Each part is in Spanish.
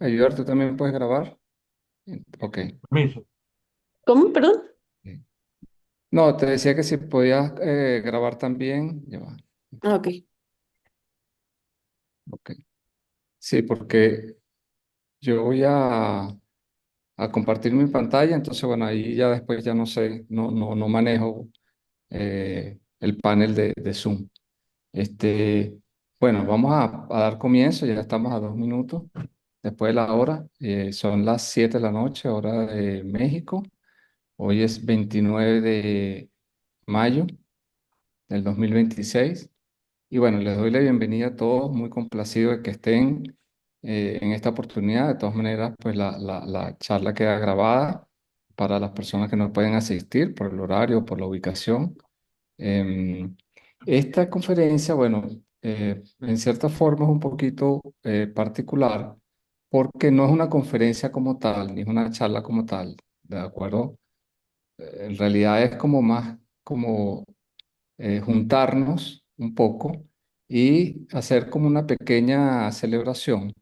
ayudar? ¿Tú también puedes grabar? Ok. Permiso. ¿Cómo? Perdón. Sí. No, te decía que si podías grabar también. Ya va. Ah, ok. Ok. Sí, porque yo voy a compartir mi pantalla, entonces bueno, ahí ya después ya no sé, no manejo el panel de Zoom. Este, bueno, vamos a dar comienzo, ya estamos a 2 minutos después de la hora. Son las 7 de la noche, hora de México. Hoy es 29 de mayo del 2026. Y bueno, les doy la bienvenida a todos, muy complacido de que estén en esta oportunidad. De todas maneras, pues la charla queda grabada para las personas que no pueden asistir por el horario, por la ubicación. Em, Esta conferencia, bueno, en cierta forma es un poquito particular porque no es una conferencia como tal, ni es una charla como tal, ¿de acuerdo? En realidad es como más como juntarnos un poco y hacer como una pequeña celebración,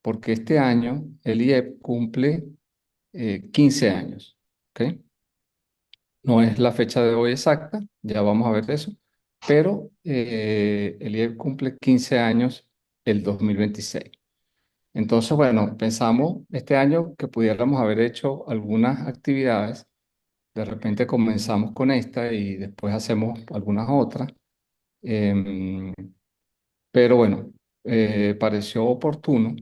porque este año el IEP cumple 15 años, ¿ok? No es la fecha de hoy exacta, ya vamos a ver eso, pero el IEP cumple 15 años el 2026. Entonces, bueno, pensamos este año que pudiéramos haber hecho algunas actividades. De repente comenzamos con esta y después hacemos algunas otras. Em, pero bueno, pareció oportuno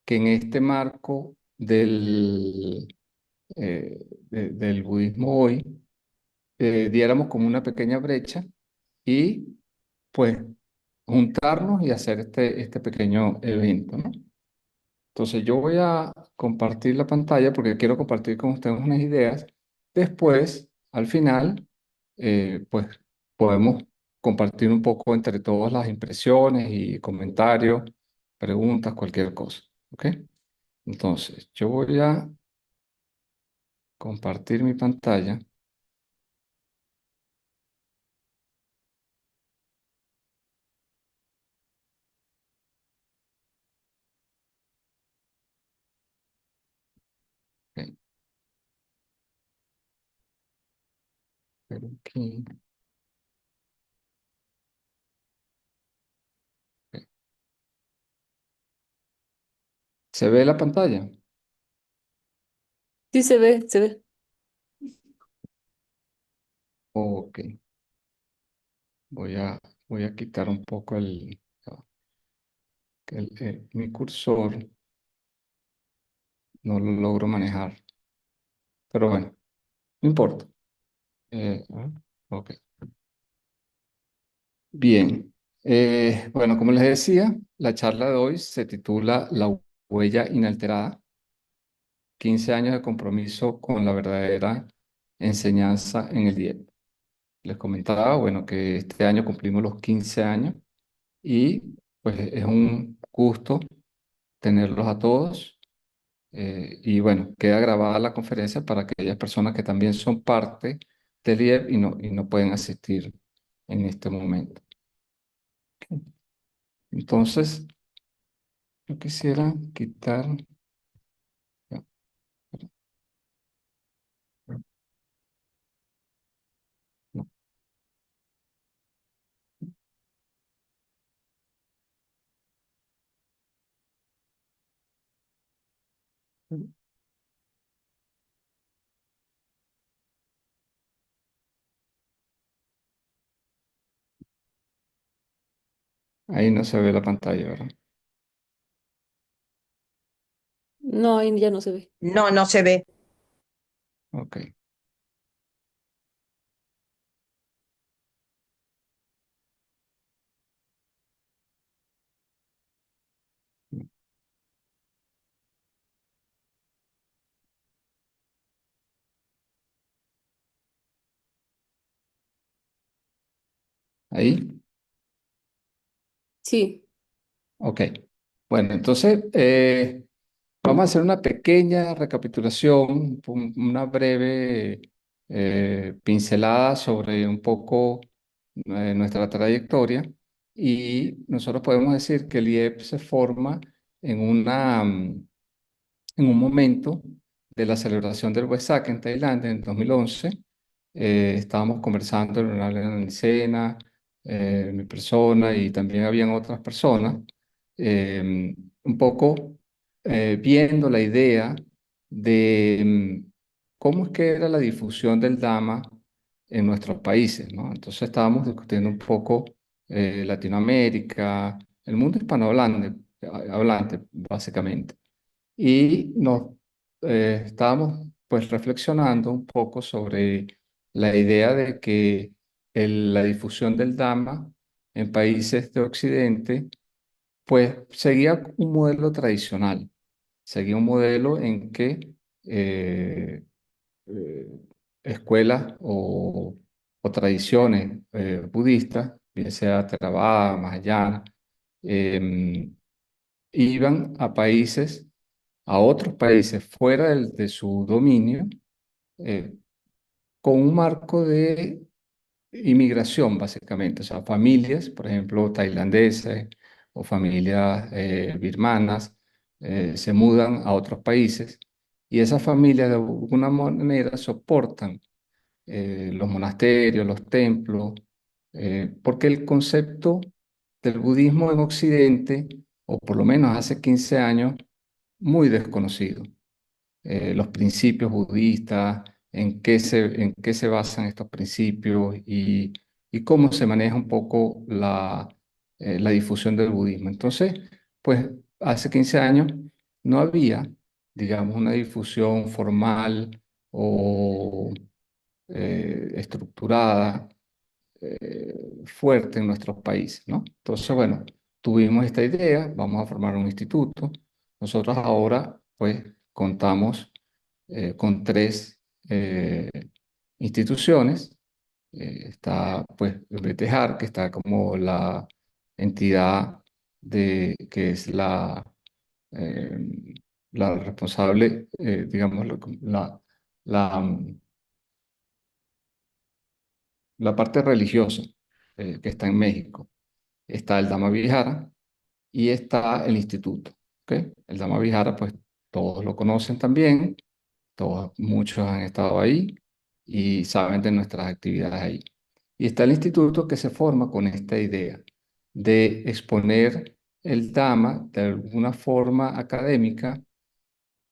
que en este marco del budismo hoy diéramos como una pequeña brecha y pues juntarnos y hacer este pequeño evento, ¿no? Entonces yo voy a compartir la pantalla porque quiero compartir con ustedes unas ideas. Después, al final, pues podemos compartir un poco entre todas las impresiones y comentarios, preguntas, cualquier cosa. ¿Ok? Entonces, yo voy a compartir mi pantalla. Ok, pero aquí, ok. ¿Se ve la pantalla? Sí, se ve, se ve. Ok, voy a, voy a quitar un poco mi cursor. No lo logro manejar. Pero bueno, no importa. Ok. Bien. Bueno, como les decía, la charla de hoy se titula La huella inalterada, 15 años de compromiso con la verdadera enseñanza en el DIEP. Les comentaba, bueno, que este año cumplimos los 15 años y pues es un gusto tenerlos a todos. Y bueno, queda grabada la conferencia para aquellas personas que también son parte del IEP y no pueden asistir en este momento. Entonces, yo quisiera quitar. Ya, no, ahí no se ve la pantalla, ¿verdad? No, ahí ya no se ve. No, no se ve. Ok. Ahí. Sí. Ok. Bueno, entonces vamos a hacer una pequeña recapitulación, una breve pincelada sobre un poco nuestra trayectoria y nosotros podemos decir que el IEP se forma en en un momento de la celebración del Wesak en Tailandia en el 2011. Estábamos conversando en una cena, mi persona y también habían otras personas, un poco viendo la idea de cómo es que era la difusión del Dhamma en nuestros países, ¿no? Entonces estábamos discutiendo un poco Latinoamérica, el mundo hispanohablante, hablante, básicamente. Y nos estábamos pues reflexionando un poco sobre la idea de que la difusión del Dhamma en países de Occidente pues seguía un modelo tradicional, seguía un modelo en que eh, eh, escuelas o tradiciones budistas, bien sea Theravada, Mahayana, em, iban a otros países fuera de su dominio, eh, con un marco de inmigración, básicamente. O sea, familias, por ejemplo, tailandeses o familias birmanas, se mudan a otros países y esas familias de alguna manera soportan los monasterios, los templos, porque el concepto del budismo en Occidente, o por lo menos hace 15 años, muy desconocido. Los principios budistas, en qué se basan estos principios y cómo se maneja un poco la difusión del budismo. Entonces, pues hace 15 años no había, digamos, una difusión formal o estructurada, fuerte en nuestros países, ¿no? Entonces, bueno, tuvimos esta idea, vamos a formar un instituto. Nosotros ahora, pues, contamos con tres instituciones. Está, pues, Betejar, que está como la entidad que es eh, la responsable, digamos, la, la parte religiosa que está en México. Está el Dhamma Vihara y está el instituto. ¿Ok? El Dhamma Vihara, pues todos lo conocen también, todos, muchos han estado ahí y saben de nuestras actividades ahí. Y está el instituto que se forma con esta idea de exponer el Dhamma de alguna forma académica,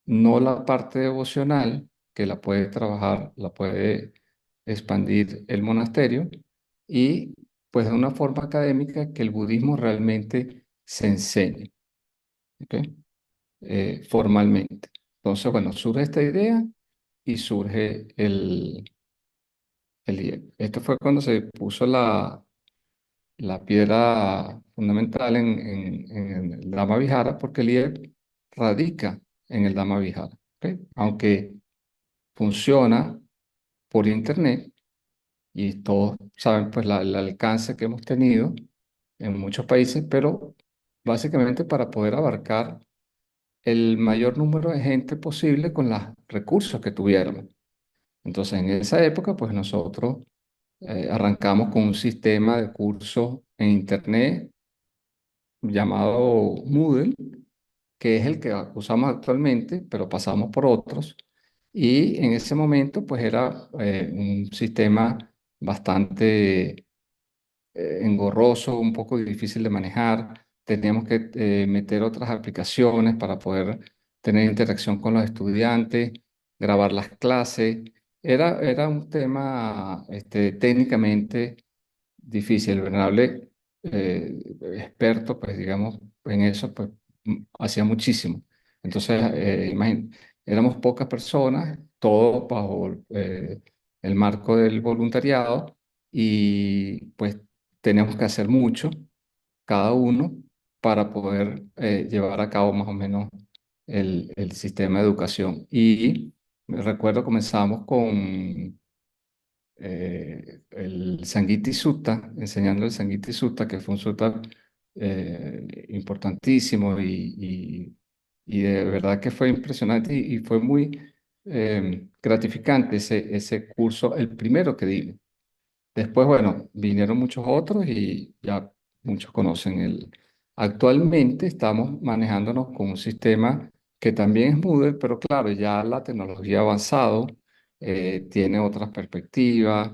no la parte devocional, que la puede trabajar, la puede expandir el monasterio, y pues de una forma académica que el budismo realmente se enseñe, ¿ok? Formalmente. Entonces, bueno, surge esta idea y surge el IEP. Esto fue cuando se puso la piedra fundamental en el Dhamma Vihara, porque el IEP radica en el Dhamma Vihara, ¿ok? Aunque funciona por internet y todos saben pues el alcance que hemos tenido en muchos países, pero básicamente para poder abarcar el mayor número de gente posible con los recursos que tuviéramos. Entonces, en esa época, pues nosotros arrancamos con un sistema de cursos en internet llamado Moodle, que es el que usamos actualmente, pero pasamos por otros. Y en ese momento, pues era un sistema bastante engorroso, un poco difícil de manejar. Teníamos que meter otras aplicaciones para poder tener interacción con los estudiantes, grabar las clases. Era un tema técnicamente difícil. El venerable experto, pues digamos, en eso, pues hacía muchísimo. Entonces, éramos pocas personas, todo bajo el marco del voluntariado y pues teníamos que hacer mucho, cada uno, para poder llevar a cabo más o menos el sistema de educación. Y me recuerdo comenzamos con el Sangiti Sutta, enseñando el Sangiti Sutta, que fue un sutta importantísimo y de verdad que fue impresionante y fue muy gratificante ese curso, el primero que di. Después, bueno, vinieron muchos otros y ya muchos conocen el. Actualmente estamos manejándonos con un sistema que también es Moodle, pero claro, ya la tecnología ha avanzado, tiene otras perspectivas,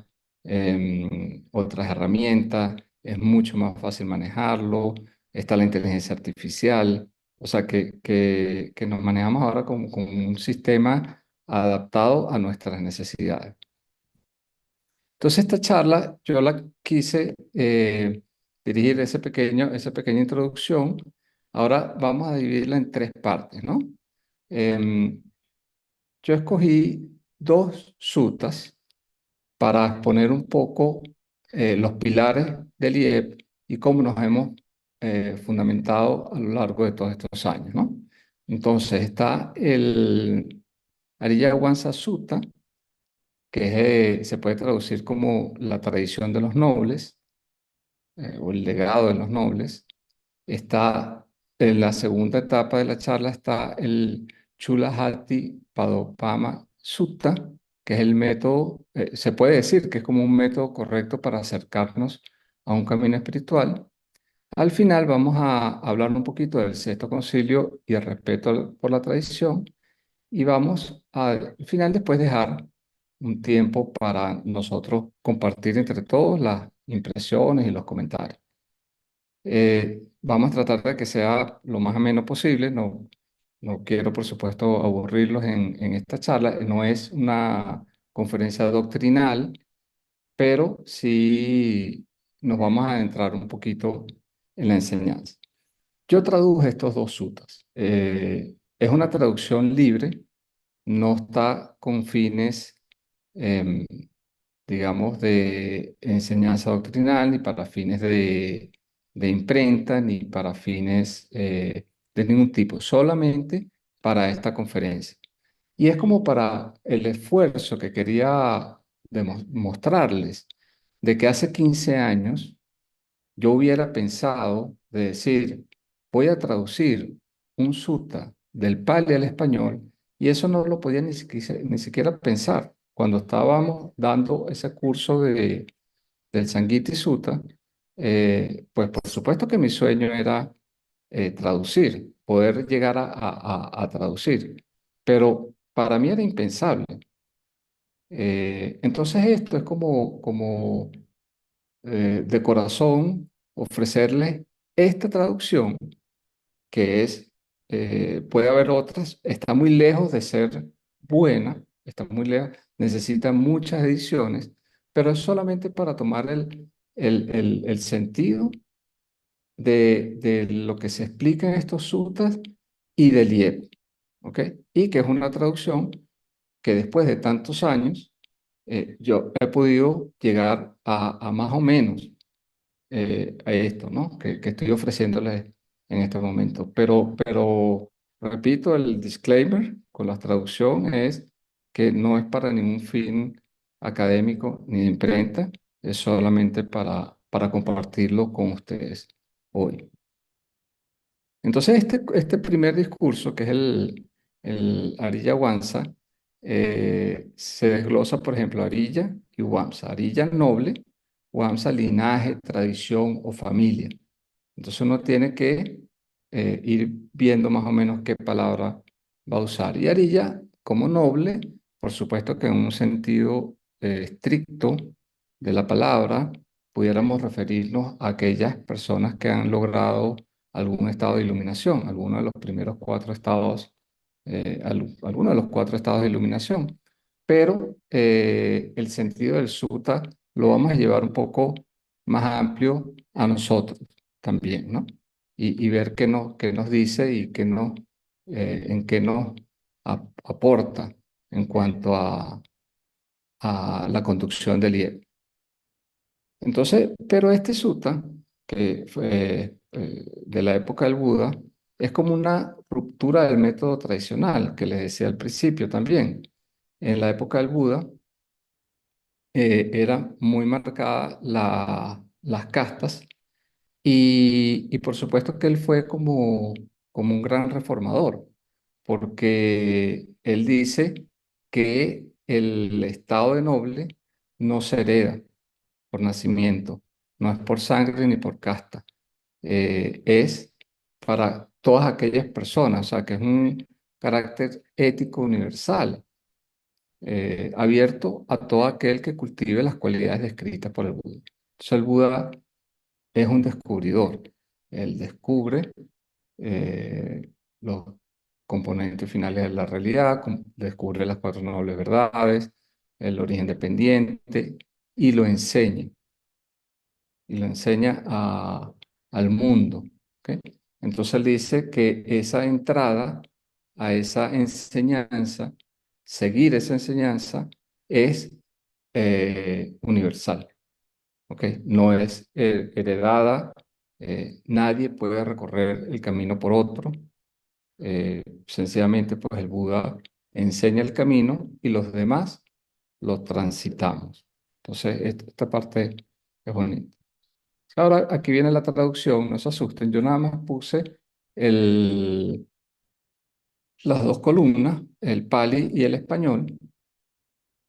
otras herramientas, es mucho más fácil manejarlo, está la inteligencia artificial, o sea que nos manejamos ahora con un sistema adaptado a nuestras necesidades. Entonces, esta charla yo la quise dirigir esa pequeña introducción. Ahora vamos a dividirla en tres partes, ¿no? Em, yo escogí dos sutas para exponer un poco los pilares del IEP y cómo nos hemos fundamentado a lo largo de todos estos años, ¿no? Entonces está el Ariyahuanza Sutta, que se puede traducir como la tradición de los nobles o el legado de los nobles. Está en la segunda etapa de la charla está el Chulahati Padopama Sutta, que es el método, se puede decir que es como un método correcto para acercarnos a un camino espiritual. Al final vamos a hablar un poquito del sexto concilio y el respeto por la tradición y vamos a, al final después dejar un tiempo para nosotros compartir entre todos las impresiones y los comentarios. Vamos a tratar de que sea lo más ameno posible. No, no quiero, por supuesto, aburrirlos en esta charla. No es una conferencia doctrinal, pero sí nos vamos a adentrar un poquito en la enseñanza. Yo traduje estos dos sutras. Es una traducción libre, no está con fines, em, digamos, de enseñanza doctrinal, ni para fines de imprenta, ni para fines de ningún tipo, solamente para esta conferencia. Y es como para el esfuerzo que quería mostrarles de que hace 15 años yo hubiera pensado de decir, voy a traducir un sutta del Pali al español, y eso no lo podía ni siquiera pensar. Cuando estábamos dando ese curso del Sangiti Sutta, pues por supuesto que mi sueño era traducir, poder llegar a traducir, pero para mí era impensable. Entonces esto es como de corazón ofrecerles esta traducción que es, puede haber otras, está muy lejos de ser buena, está muy lejos, necesita muchas ediciones, pero es solamente para tomar el sentido de lo que se explica en estos sutras y del IEP, ¿ok? Y que es una traducción que después de tantos años yo he podido llegar a más o menos a esto, ¿no? Que estoy ofreciéndoles en este momento. Pero, repito, el disclaimer con la traducción es que no es para ningún fin académico ni de imprenta, es solamente para compartirlo con ustedes hoy. Entonces, este primer discurso, que es el Arilla Wansa, se desglosa, por ejemplo, Arilla y Wamsa. Arilla noble, Wamsa linaje, tradición o familia. Entonces uno tiene que ir viendo más o menos qué palabra va a usar. Y Arilla, como noble, por supuesto que en un sentido estricto de la palabra, pudiéramos referirnos a aquellas personas que han logrado algún estado de iluminación, alguno de los primeros cuatro estados, alguno de los cuatro estados de iluminación. Pero el sentido del sutta lo vamos a llevar un poco más amplio a nosotros también, ¿no? Y ver qué nos dice y en qué nos aporta en cuanto a la conducción del IEP. Entonces, pero este sutta, que fue de la época del Buda, es como una ruptura del método tradicional que les decía al principio también. En la época del Buda era muy marcada las castas y por supuesto que él fue como un gran reformador, porque él dice que el estado de noble no se hereda por nacimiento, no es por sangre ni por casta, es para todas aquellas personas, o sea, que es un carácter ético universal, abierto a todo aquel que cultive las cualidades descritas por el Buda. Entonces el Buda es un descubridor. Él descubre los componentes finales de la realidad, descubre las cuatro nobles verdades, el origen dependiente y lo enseña. Y lo enseña al mundo. ¿Ok? Entonces él dice que esa entrada a esa enseñanza, seguir esa enseñanza, es universal. ¿Ok? No es heredada, nadie puede recorrer el camino por otro. Sencillamente, pues el Buda enseña el camino y los demás lo transitamos. Entonces, esta parte es bonita. Ahora, aquí viene la traducción, no se asusten, yo nada más puse el, las dos columnas, el Pali y el español,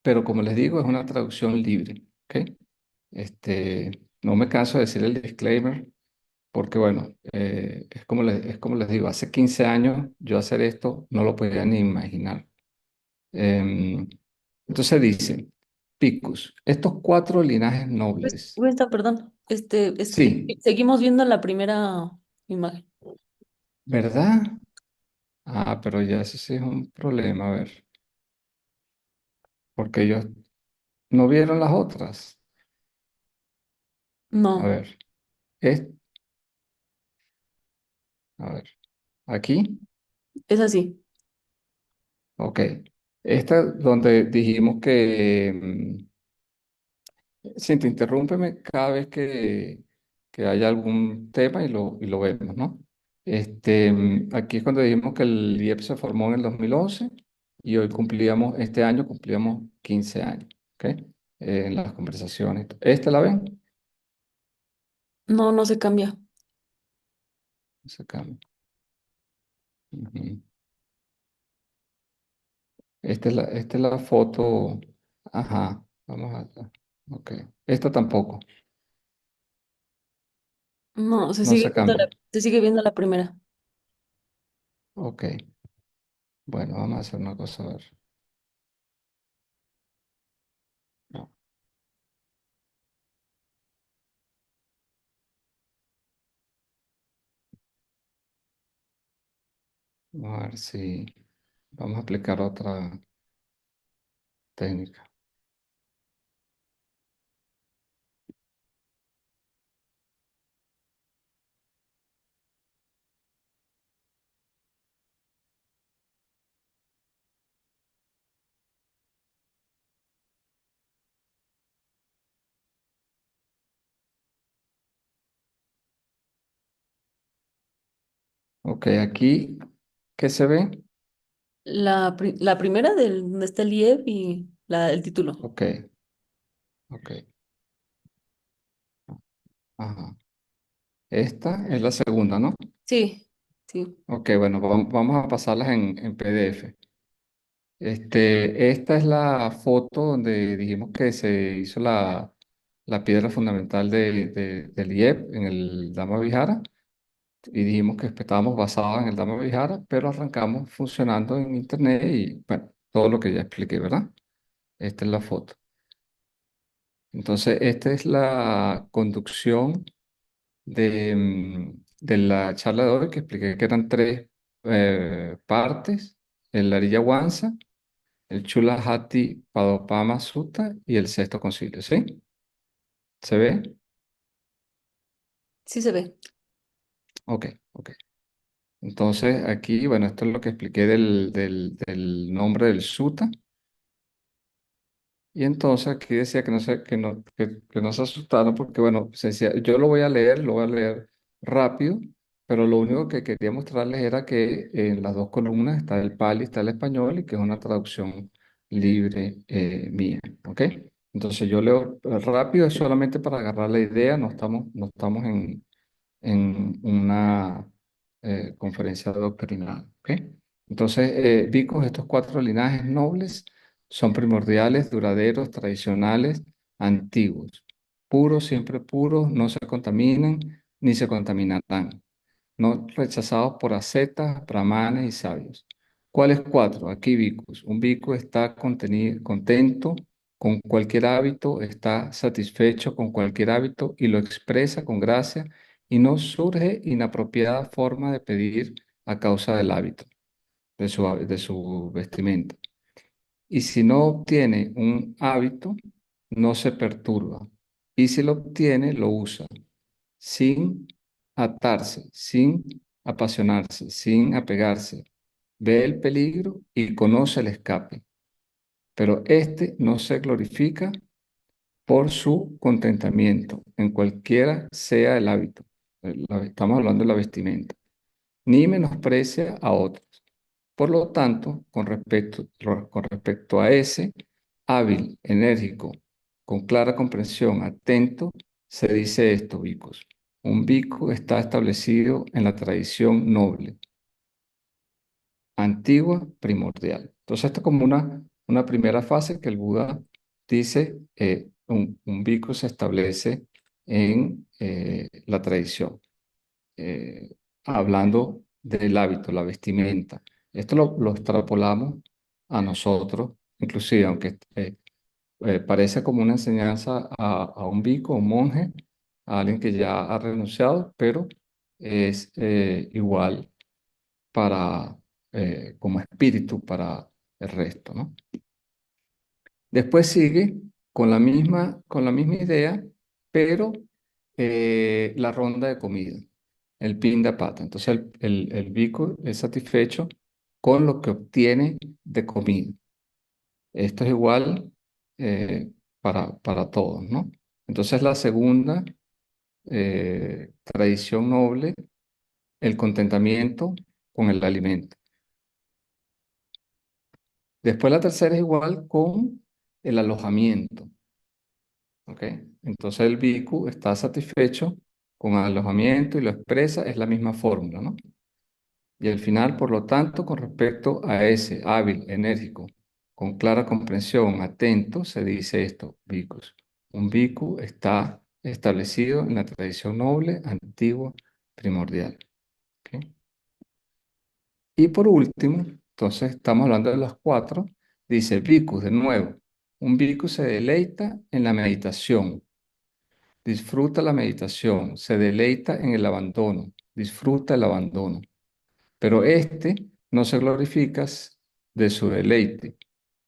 pero como les digo, es una traducción libre. ¿Ok? No me canso de decir el disclaimer, porque bueno, es como les digo, hace 15 años yo hacer esto no lo podía ni imaginar. Em, entonces dice, Picus, estos cuatro linajes nobles. Perdón. Sí, Seguimos viendo la primera imagen. ¿verdad? Ah, pero ya ese sí es un problema, a ver, porque ellos no vieron las otras. A No, ver, es, a ver, aquí, es así. ok. Esta donde dijimos que, Cintia, interrúmpeme cada vez que haya algún tema y lo vemos, ¿no? Aquí es cuando dijimos que el IEP se formó en el 2011 y hoy este año cumplíamos 15 años, ¿ok? En las conversaciones. ¿Esta la ven? No, no se cambia. Sacamos. Ujú. Esta es la foto. Ajá, vamos a... Ok. Esta tampoco, No, no se cambia. se sigue viendo la primera. Ok, bueno, vamos a hacer una cosa, a ver. No, vamos a ver si vamos a aplicar otra técnica. Ok, aquí, ¿qué se ve? La primera del donde está el IEP y el título. Ok, ok, ajá. Esta es la segunda, ¿no? Sí, sí. Ok, bueno, vamos a pasarlas en PDF. Esta es la foto donde dijimos que se hizo la piedra fundamental del IEP en el Dhamma Vihara y dijimos que estábamos basados en el Dhamma Vihara, pero arrancamos funcionando en Internet y bueno, todo lo que ya expliqué, ¿verdad? Esta es la foto. Entonces, esta es la conducción de la charla de hoy, que expliqué que eran tres partes: el Ariya Vansa, el Chulahati Padopama Sutta y el sexto concilio, ¿sí? ¿Se ve? Sí se ve. Ok, ok. Entonces, aquí, bueno, esto es lo que expliqué del nombre del sutta. Y entonces aquí decía que no se asustaron porque, bueno, yo lo voy a leer rápido, pero lo único que quería mostrarles era que en las dos columnas está el Pali, está el español y que es una traducción libre mía, ¿ok? Entonces yo leo rápido, es solamente para agarrar la idea, no estamos en una conferencia doctrinal, ¿ok? Entonces, Vicos, estos cuatro linajes nobles son primordiales, duraderos, tradicionales, antiguos, puros, siempre puros, no se contaminan ni se contaminarán, no rechazados por ascetas, brahmanes y sabios. ¿Cuáles cuatro? Aquí vicus. Un vicus está contento con cualquier hábito, está satisfecho con cualquier hábito y lo expresa con gracia y no surge inapropiada forma de pedir a causa del hábito, de su vestimenta. Y si no obtiene un hábito, no se perturba. Y si lo obtiene, lo usa sin atarse, sin apasionarse, sin apegarse. Ve el peligro y conoce el escape, pero éste no se glorifica por su contentamiento, en cualquiera sea el hábito. Estamos hablando de la vestimenta, ni menosprecia a otros. Por lo tanto, con respecto a ese, hábil, enérgico, con clara comprensión, atento, se dice esto, vicus. Un vicus está establecido en la tradición noble, antigua, primordial. Entonces, esto es como una primera fase que el Buda dice, un vicus se establece en la tradición, eh, hablando del hábito, la vestimenta. Esto lo extrapolamos a nosotros, inclusive, aunque parece como una enseñanza a un bico, un monje, a alguien que ya ha renunciado, pero es igual para, como espíritu para el resto, ¿no? Después sigue con la misma idea, pero la ronda de comida, el pinda pata. Entonces el bico es satisfecho con lo que obtiene de comida. Esto es igual para todos, ¿no? Entonces la segunda tradición noble, el contentamiento con el alimento. Después la tercera es igual con el alojamiento, ¿ok? Entonces el bhikkhu está satisfecho con el alojamiento y lo expresa, es la misma fórmula, ¿no? Y al final, por lo tanto, con respecto a ese hábil, enérgico, con clara comprensión, atento, se dice esto, bhikkhus. Un bhikkhu está establecido en la tradición noble, antigua, primordial, ¿ok? Y por último, entonces estamos hablando de los cuatro, dice bhikkhus de nuevo. Un bhikkhu se deleita en la meditación, disfruta la meditación, se deleita en el abandono, disfruta el abandono. Pero éste no se glorifica de su deleite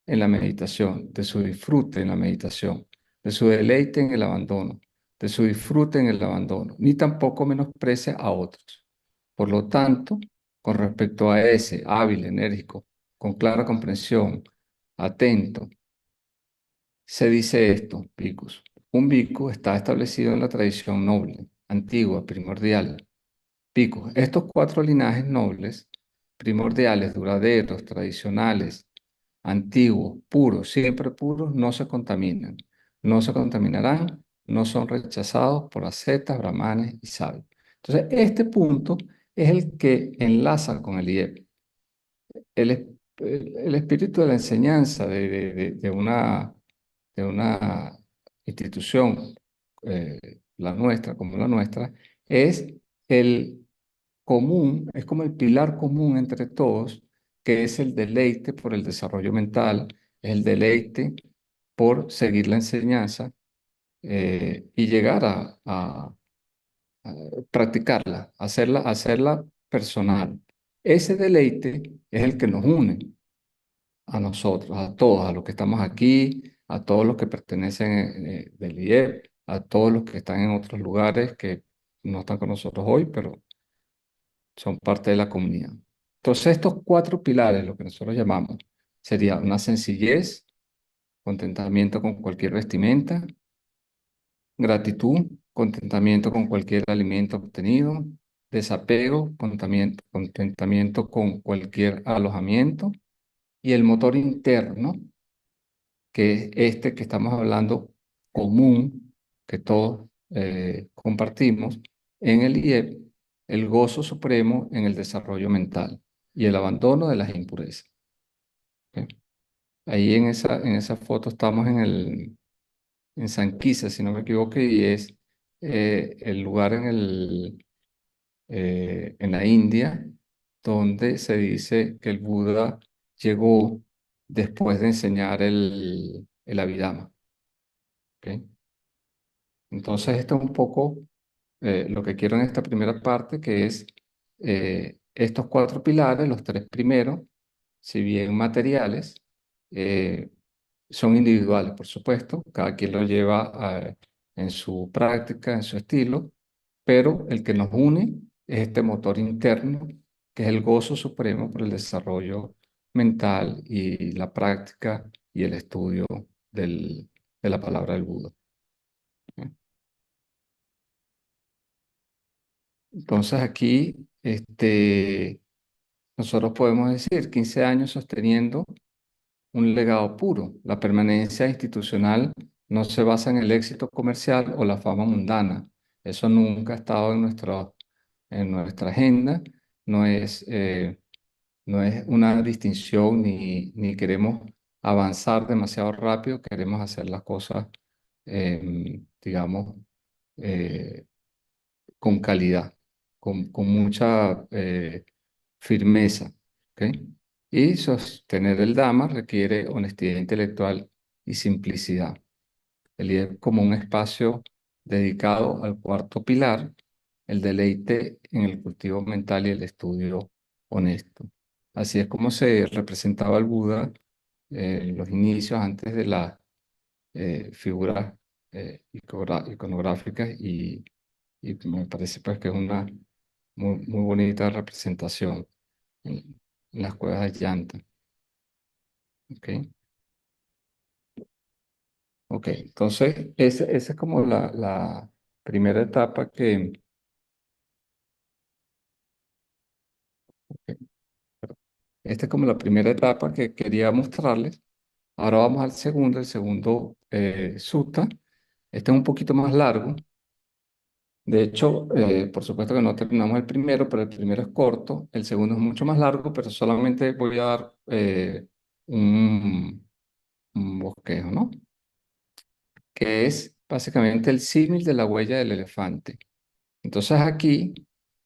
en la meditación, de su disfrute en la meditación, de su deleite en el abandono, de su disfrute en el abandono, ni tampoco menosprecia a otros. Por lo tanto, con respecto a ese hábil, enérgico, con clara comprensión, atento, se dice esto, vicus. Un vicus está establecido en la tradición noble, antigua, primordial. Vicus. Estos cuatro linajes nobles, primordiales, duraderos, tradicionales, antiguos, puros, siempre puros, no se contaminan, no se contaminarán, no son rechazados por ascetas, brahmanes y sabios. Entonces, este punto es el que enlaza con el IEP. El espíritu de la enseñanza de una institución, la nuestra, como la nuestra, es el común, es como el pilar común entre todos, que es el deleite por el desarrollo mental, el deleite por seguir la enseñanza y llegar a practicarla, hacerla personal. Ese deleite es el que nos une a nosotros, a todos, a los que estamos aquí, a todos los que pertenecen del IEP, a todos los que están en otros lugares que no están con nosotros hoy, pero son parte de la comunidad. Entonces, estos cuatro pilares, lo que nosotros llamamos, sería una sencillez, contentamiento con cualquier vestimenta, gratitud, contentamiento con cualquier alimento obtenido, desapego, contentamiento con cualquier alojamiento, y el motor interno, que es este que estamos hablando común, que todos compartimos, en el IEP, el gozo supremo en el desarrollo mental y el abandono de las impurezas. ¿Ok? Ahí en esa foto estamos en San Quisa, si no me equivoco, y es el lugar en la India donde se dice que el Buda llegó después de enseñar el Abhidhamma. ¿Ok? Entonces, esto es un poco lo que quiero en esta primera parte, que es estos cuatro pilares, los tres primeros, si bien materiales, eh, son individuales, por supuesto, cada quien lo lleva en su práctica, en su estilo, pero el que nos une es este motor interno, que es el gozo supremo por el desarrollo mental y la práctica y el estudio de la palabra del Buda. ¿Eh? Entonces aquí, nosotros podemos decir 15 años sosteniendo un legado puro. La permanencia institucional no se basa en el éxito comercial o la fama mundana. Eso nunca ha estado en nuestra agenda. No es, no es una distinción ni queremos avanzar demasiado rápido. Queremos hacer las cosas, digamos, eh, con calidad, con mucha firmeza. ¿Ok? Y sostener el Dhamma requiere honestidad intelectual y simplicidad. El IEP como un espacio dedicado al cuarto pilar, el deleite en el cultivo mental y el estudio honesto. Así es como se representaba el Buda en los inicios, antes de las figuras iconográficas y me parece pues que es una muy bonita representación en las cuevas de llanta. ¿Ok? Ok, entonces esa es como la primera etapa esta es como la primera etapa que quería mostrarles. Ahora vamos al segundo, el segundo sutta. Este es un poquito más largo. De hecho, por supuesto que no terminamos el primero, pero el primero es corto. El segundo es mucho más largo, pero solamente voy a dar un, un bosquejo, ¿no? Que es básicamente el símil de la huella del elefante. Entonces aquí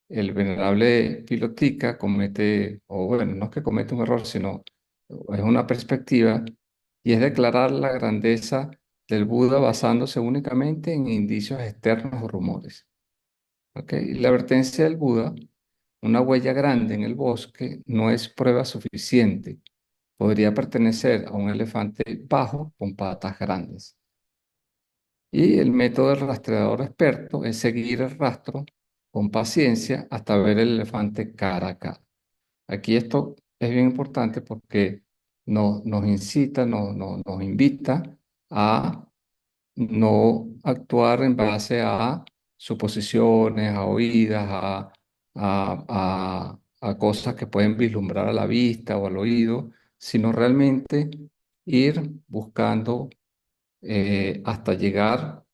el venerable Pilotica comete, o bueno, no es que comete un error, sino es una perspectiva, y es declarar la grandeza del Buda basándose únicamente en indicios externos o rumores. ¿Ok? Y la advertencia del Buda, una huella grande en el bosque no es prueba suficiente. Podría pertenecer a un elefante bajo con patas grandes. Y el método del rastreador experto es seguir el rastro con paciencia hasta ver el elefante cara a cara. Aquí esto es bien importante porque nos incita, nos invita a no actuar en base a suposiciones, a oídas, a cosas que pueden vislumbrar a la vista o al oído, sino realmente ir buscando hasta llegar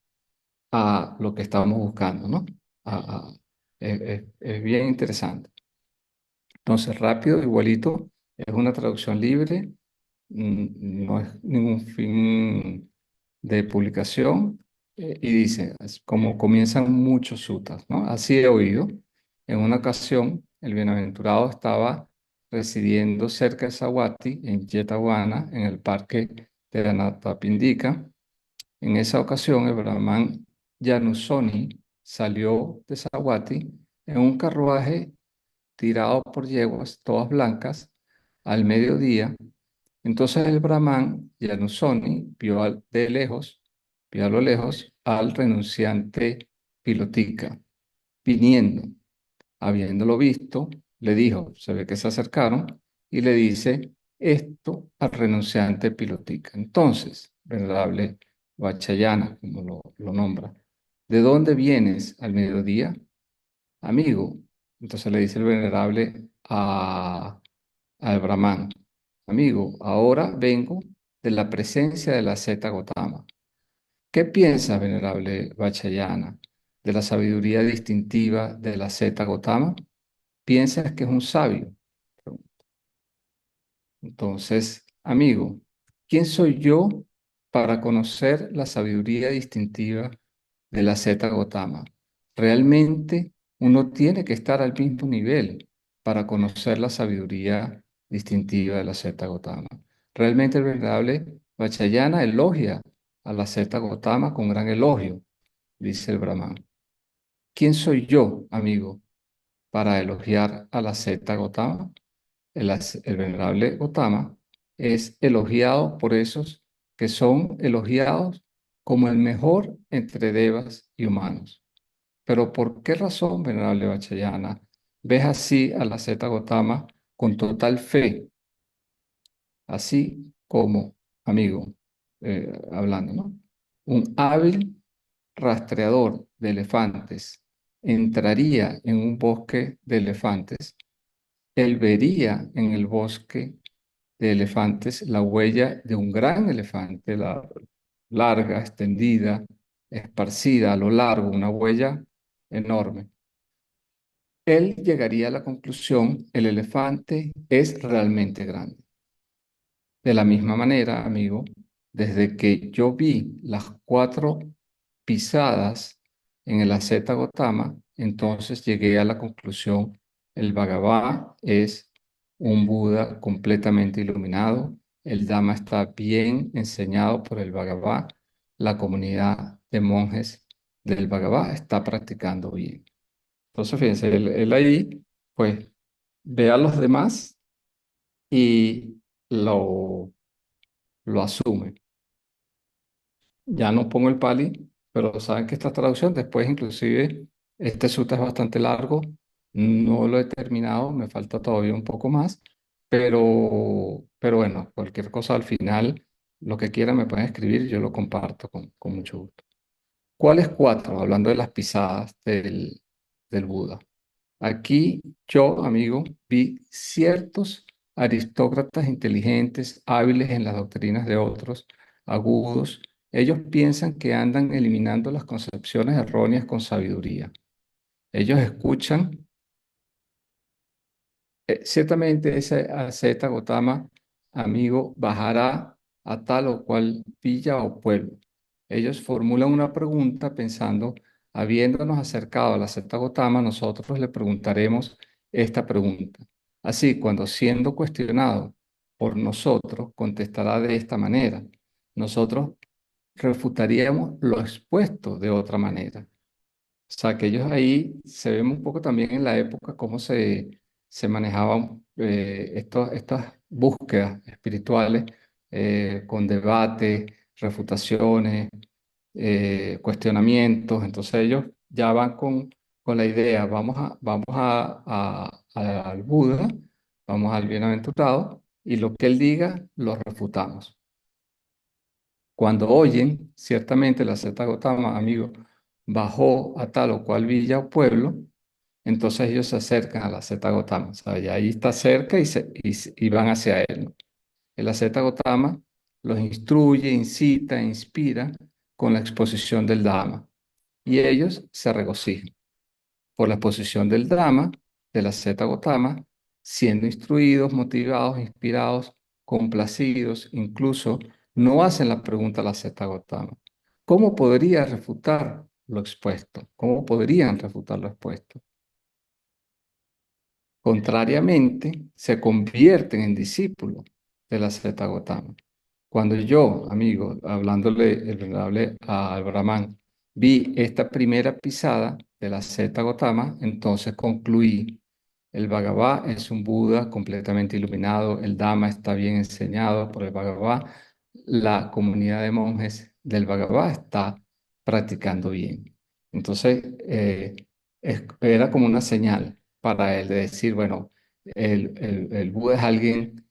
a lo que estábamos buscando, ¿no? Es bien interesante. Entonces, rápido, igualito, es una traducción libre, no es ningún fin de publicación, y dice, es como comienzan muchos suttas, ¿no? Así he oído. En una ocasión, el bienaventurado estaba residiendo cerca de Savatthi, en Jetavana, en el parque de Anathapindika. En esa ocasión, el brahman Janusoni salió de Savatthi en un carruaje tirado por yeguas, todas blancas, al mediodía. Entonces el brahman Janusoni vio a lo lejos al renunciante Pilotica viniendo. Habiéndolo visto, le dijo, se ve que se acercaron, y le dice esto al renunciante Pilotica. Entonces, venerable Vachayana, como lo nombra, ¿de dónde vienes al mediodía, amigo? Entonces le dice el venerable al Brahman, amigo, ahora vengo de la presencia de la Zeta Gotama. ¿Qué piensa, venerable Vachayana, de la sabiduría distintiva de la Zeta Gotama? ¿Piensas que es un sabio? Entonces, amigo, ¿quién soy yo para conocer la sabiduría distintiva de la Zeta Gotama? Realmente uno tiene que estar al mismo nivel para conocer la sabiduría distintiva de la Zeta Gotama. Realmente el venerable Vajrayana elogia a la Zeta Gotama con gran elogio, dice el Brahman. ¿Quién soy yo, amigo, para elogiar a la Zeta Gotama? El venerable Gotama es elogiado por esos que son elogiados como el mejor entre devas y humanos. Pero ¿por qué razón, venerable Vajrayana, ves así a la Zeta Gotama con total fe, así como, amigo, hablando, ¿no? Un hábil rastreador de elefantes entraría en un bosque de elefantes, él vería en el bosque de elefantes la huella de un gran elefante, larga, extendida, esparcida a lo largo, una huella enorme. Él llegaría a la conclusión, el elefante es realmente grande. De la misma manera, amigo, desde que yo vi las cuatro pisadas en el Asceta Gotama, entonces llegué a la conclusión, el Bhagavad es un Buda completamente iluminado, el Dhamma está bien enseñado por el Bhagavad, la comunidad de monjes del Bhagavad está practicando bien. Entonces, fíjense, él ahí, pues, ve a los demás y lo asume. Ya no pongo el pali, pero saben que esta traducción, después inclusive, este sutta es bastante largo, no lo he terminado, me falta todavía un poco más, pero bueno, cualquier cosa al final, lo que quieran me pueden escribir, yo lo comparto con mucho gusto. ¿Cuáles cuatro? Hablando de las pisadas del Buda. Aquí yo, amigo, vi ciertos aristócratas inteligentes, hábiles en las doctrinas de otros, agudos. Ellos piensan que andan eliminando las concepciones erróneas con sabiduría. Ellos escuchan. Ciertamente ese asceta Gotama, amigo, bajará a tal o cual villa o pueblo. Ellos formulan una pregunta pensando, habiéndonos acercado a la asceta Gotama, nosotros le preguntaremos esta pregunta. Así, cuando siendo cuestionado por nosotros, contestará de esta manera. Nosotros refutaríamos lo expuesto de otra manera. O sea, que ellos ahí se ven un poco también en la época cómo se manejaban estas búsquedas espirituales con debates, refutaciones, cuestionamientos. Entonces ellos ya van con la idea, al Buda, vamos al bienaventurado, y lo que él diga lo refutamos. Cuando oyen, ciertamente la Zeta Gotama, amigo, bajó a tal o cual villa o pueblo, entonces ellos se acercan a la Zeta Gotama. O sea, ya ahí está cerca y van hacia él, ¿no? El Zeta Gotama los instruye, incita, inspira con la exposición del Dhamma. Y ellos se regocijan por la exposición del Dhamma, de la Zeta Gotama, siendo instruidos, motivados, inspirados, complacidos, incluso no hacen la pregunta a la Zeta Gotama. ¿Cómo podría refutar lo expuesto? ¿Cómo podrían refutar lo expuesto? Contrariamente, se convierten en discípulos de la Zeta Gotama. Cuando yo, amigo, hablándole el venerable al Brahman, vi esta primera pisada de la Zeta Gotama, entonces concluí, el Bhagavad es un Buda completamente iluminado, el Dhamma está bien enseñado por el Bhagavad, la comunidad de monjes del Bhagavad está practicando bien. Entonces, era como una señal para él de decir, bueno, el Buda es alguien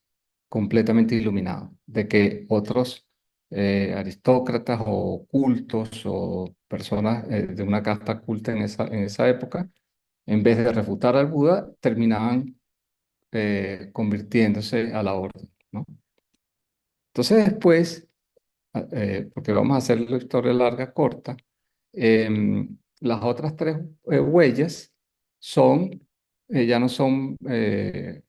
completamente iluminado, de que otros aristócratas o cultos o personas de una casta culta en esa época, en vez de refutar al Buda, terminaban convirtiéndose a la orden, ¿no? Entonces después, porque vamos a hacer la historia larga, corta, las otras tres huellas son, ya no son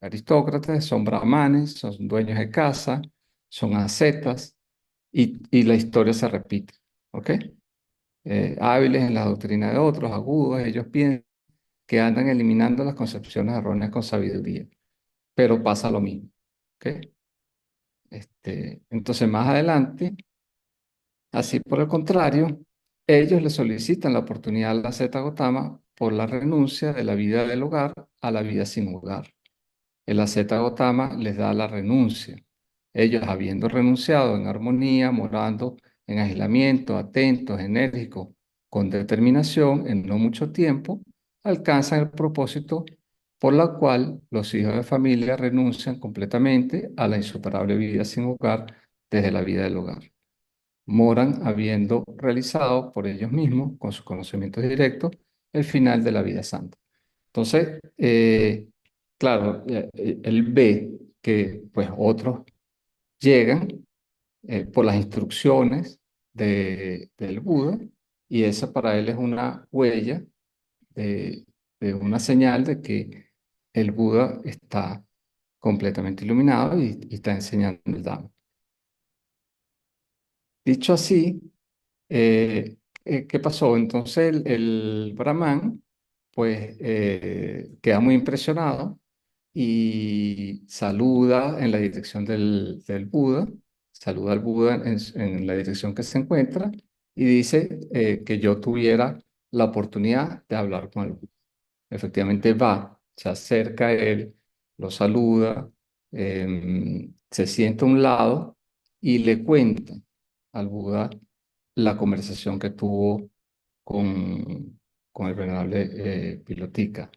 aristócratas, son brahmanes, son dueños de casa, son ascetas y la historia se repite, ¿ok? Hábiles en la doctrina de otros, agudos, ellos piensan. que andan eliminando las concepciones erróneas con sabiduría, pero pasa lo mismo. ¿Ok? Entonces, más adelante, así por el contrario, ellos le solicitan la oportunidad a la Zeta Gotama por la renuncia de la vida del hogar a la vida sin hogar. El asceta Gotama les da la renuncia. Ellos, habiendo renunciado en armonía, morando en aislamiento, atentos, enérgicos, con determinación, en no mucho tiempo, alcanzan el propósito por la cual los hijos de familia renuncian completamente a la insuperable vida sin hogar desde la vida del hogar. Moran habiendo realizado por ellos mismos, con sus conocimientos directos, el final de la vida santa. Entonces, claro, él ve que pues otros llegan por las instrucciones del Buda y esa para él es una huella de, de una señal de que el Buda está completamente iluminado y está enseñando el Dhamma. Dicho así, ¿qué pasó? Entonces el Brahman pues queda muy impresionado y saluda en la dirección del Buda, saluda al Buda en la dirección que se encuentra y dice que yo tuviera la oportunidad de hablar con el Buda. Efectivamente va, se acerca a él, lo saluda, se sienta a un lado y le cuenta al Buda la conversación que tuvo con, con el venerable Pilotica.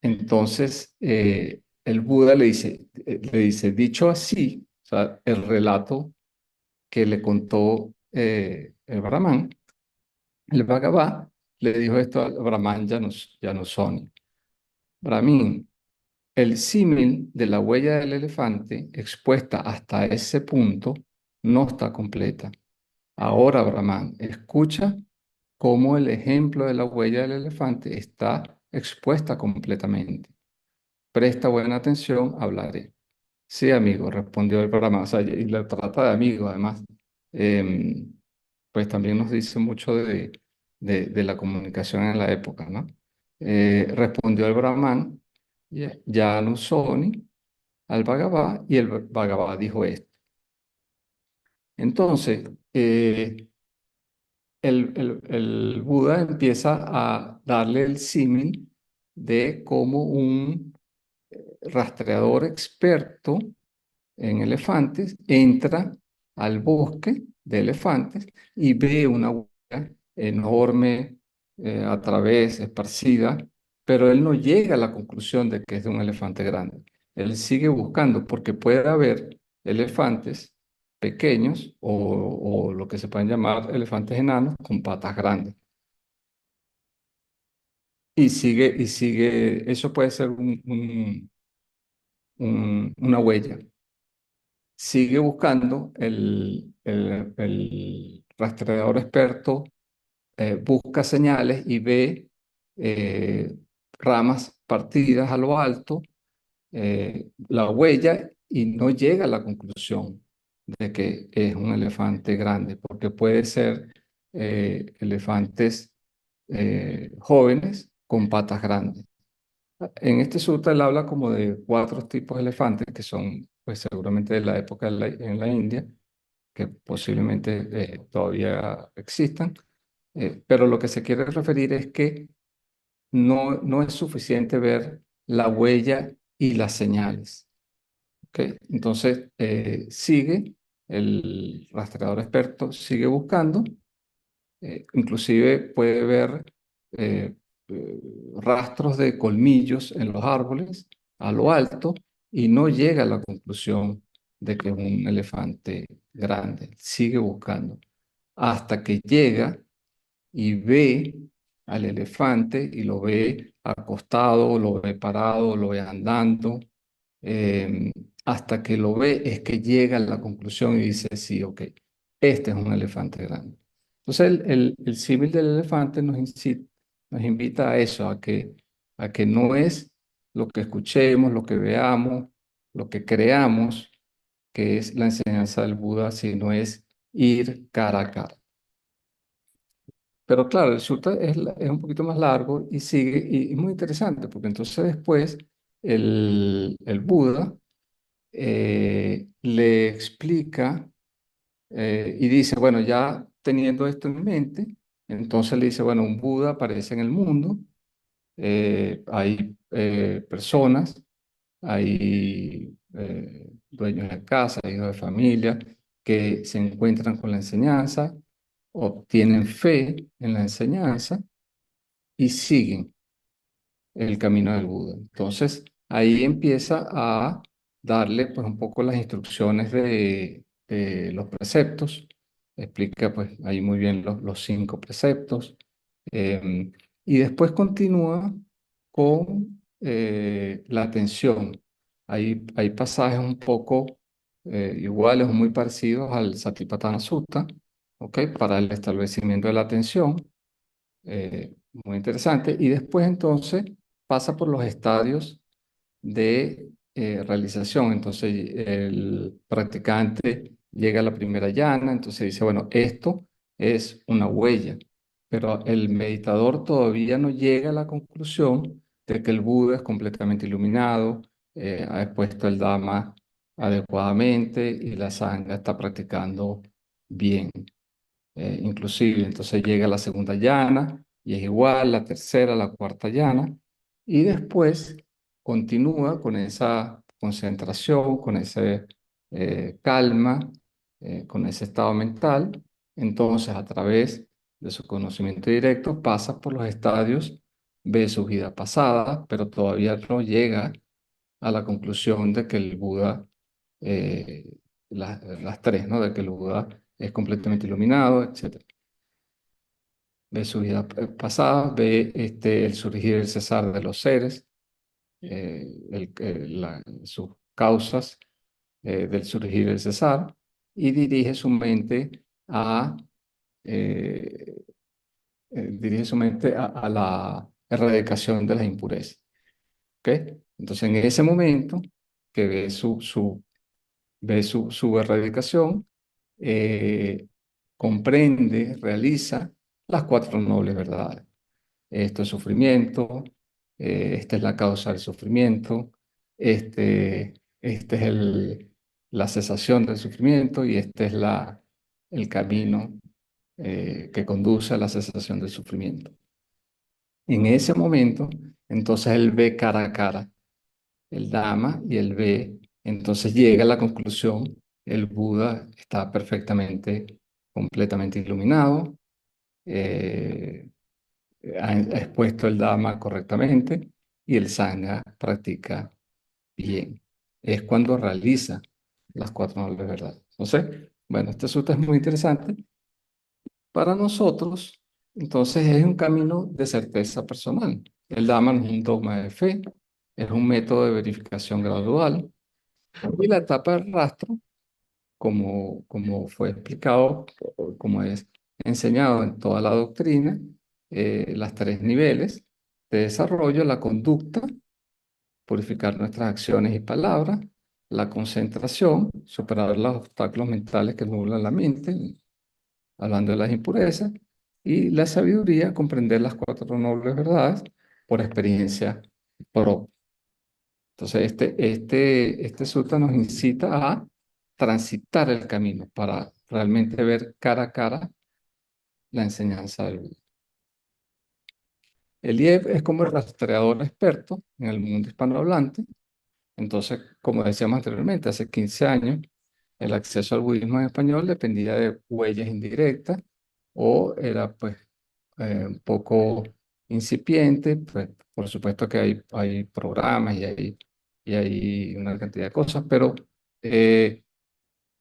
Entonces, el Buda le dice, dicho así, o sea, el relato que le contó el Brahman, el Bhagavad, le dijo esto al Brahman Janusoni. Brahmin, el símil de la huella del elefante expuesta hasta ese punto no está completa. Ahora, Brahman, escucha cómo el ejemplo de la huella del elefante está expuesta completamente. Presta buena atención, hablaré. Sí, amigo, respondió el programa. O sea, y la trata de amigo, además. Em, pues también nos dice mucho de la comunicación en la época, ¿no? Respondió el Brahman, ya no Sony, al Bhagavad, y el Bhagavad dijo esto. Entonces, el Buda empieza a darle el símil de cómo un rastreador experto en elefantes entra al bosque de elefantes y ve una huella enorme a través, esparcida, pero él no llega a la conclusión de que es de un elefante grande. Él sigue buscando porque puede haber elefantes pequeños o lo que se pueden llamar elefantes enanos con patas grandes. Eso puede ser una huella. Sigue buscando el rastreador experto, busca señales y ve eh, ramas partidas a lo alto, la huella, y no llega a la conclusión de que es un elefante grande, porque puede ser elefantes jóvenes con patas grandes. En este sutra él habla como de cuatro tipos de elefantes que son, pues seguramente de la época en la India, que posiblemente todavía existan, pero lo que se quiere referir es que no es suficiente ver la huella y las señales. ¿Ok? Entonces, el rastreador experto sigue buscando, inclusive puede ver eh, eh, rastros de colmillos en los árboles a lo alto y no llega a la conclusión de que es un elefante grande. Sigue buscando hasta que llega y ve al elefante y lo ve acostado, lo ve parado, lo ve andando. eh, Hasta que lo ve es que llega a la conclusión y dice, sí, ok, este es un elefante grande. Entonces el símil del elefante nos invita a eso, a que no es lo que escuchemos, lo que veamos, lo que creamos, que es la enseñanza del Buda, sino es ir cara a cara. Pero claro, el sutta es un poquito más largo y sigue, y es muy interesante, porque entonces después el Buda le explica y dice, bueno, ya teniendo esto en mente, entonces le dice, bueno, un Buda aparece en el mundo, hay personas, hay dueños de casa, hijos de familia, que se encuentran con la enseñanza, obtienen fe en la enseñanza y siguen el camino del Buda. Entonces, ahí empieza a darle pues un poco las instrucciones de los preceptos, explica pues ahí muy bien los 5 preceptos, eh, y después continúa con la atención. Hay pasajes un poco iguales o muy parecidos al Satipatthana Sutta, ¿ok? Para el establecimiento de la atención, muy interesante. Y después entonces pasa por los estadios de realización. Entonces el practicante llega a la primera llana, entonces dice, bueno, esto es una huella, pero el meditador todavía no llega a la conclusión de que el Buda es completamente iluminado, ha expuesto el Dhamma adecuadamente y la Sangha está practicando bien, inclusive. Entonces llega la segunda llana y es igual, la tercera, la cuarta llana, y después continúa con esa concentración, con ese calma, con ese estado mental. Entonces, a través de su conocimiento directo, pasa por los estadios, ve su vida pasada, pero todavía no llega a la conclusión de que el Buda, eh, las tres, ¿no? De que el Buda es completamente iluminado, etcétera. Ve su vida pasada, ve el surgir y el cesar de los seres, sus causas del surgir y el cesar, y eh, dirige su mente a la erradicación de las impurezas. ¿Ok? Entonces, en ese momento que ve su erradicación, eh, comprende, realiza las 4 nobles verdades. Esto es sufrimiento, esta es la causa del sufrimiento, este es la cesación del sufrimiento y este es el camino que conduce a la cesación del sufrimiento. En ese momento, entonces él ve cara a cara el Dhamma y él ve, entonces llega a la conclusión, el Buda está perfectamente, completamente iluminado, eh, ha expuesto el Dhamma correctamente y el Sangha practica bien. Es cuando realiza las 4 nobles verdades. Entonces, bueno, este sutta es muy interesante. Para nosotros, entonces, es un camino de certeza personal. El Dhamma no es un dogma de fe, es un método de verificación gradual. Y la etapa del rastro, como fue explicado, como es enseñado en toda la doctrina, las 3 niveles de desarrollo: la conducta, purificar nuestras acciones y palabras; la concentración, superar los obstáculos mentales que nublan la mente, hablando de las impurezas; y la sabiduría, comprender las 4 nobles verdades por experiencia propia. Entonces, este sutta nos incita a transitar el camino para realmente ver cara a cara la enseñanza del Buda. El IEP es como el rastreador experto en el mundo hispanohablante. Entonces, como decíamos anteriormente, hace 15 años, el acceso al budismo en español dependía de huellas indirectas o era pues un poco incipiente. Pues, por supuesto que hay programas y hay una cantidad de cosas, pero eh,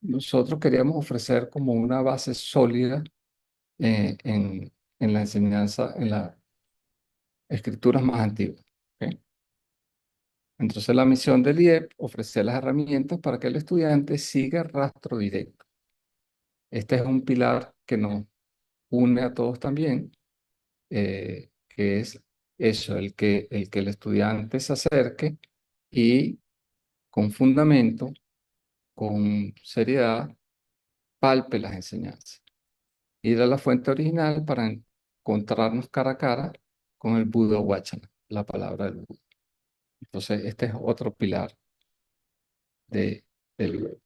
nosotros queríamos ofrecer como una base sólida eh, en, en la enseñanza, en las escrituras más antiguas. ¿Ok? Entonces, la misión del IEP: ofrecer las herramientas para que el estudiante siga rastro directo. Este es un pilar que nos une a todos también, que es eso, el que el estudiante se acerque y con fundamento, con seriedad, palpe las enseñanzas. Ir a la fuente original para encontrarnos cara a cara con el Buda Vachana, la palabra del Buda. Entonces, este es otro pilar de, del.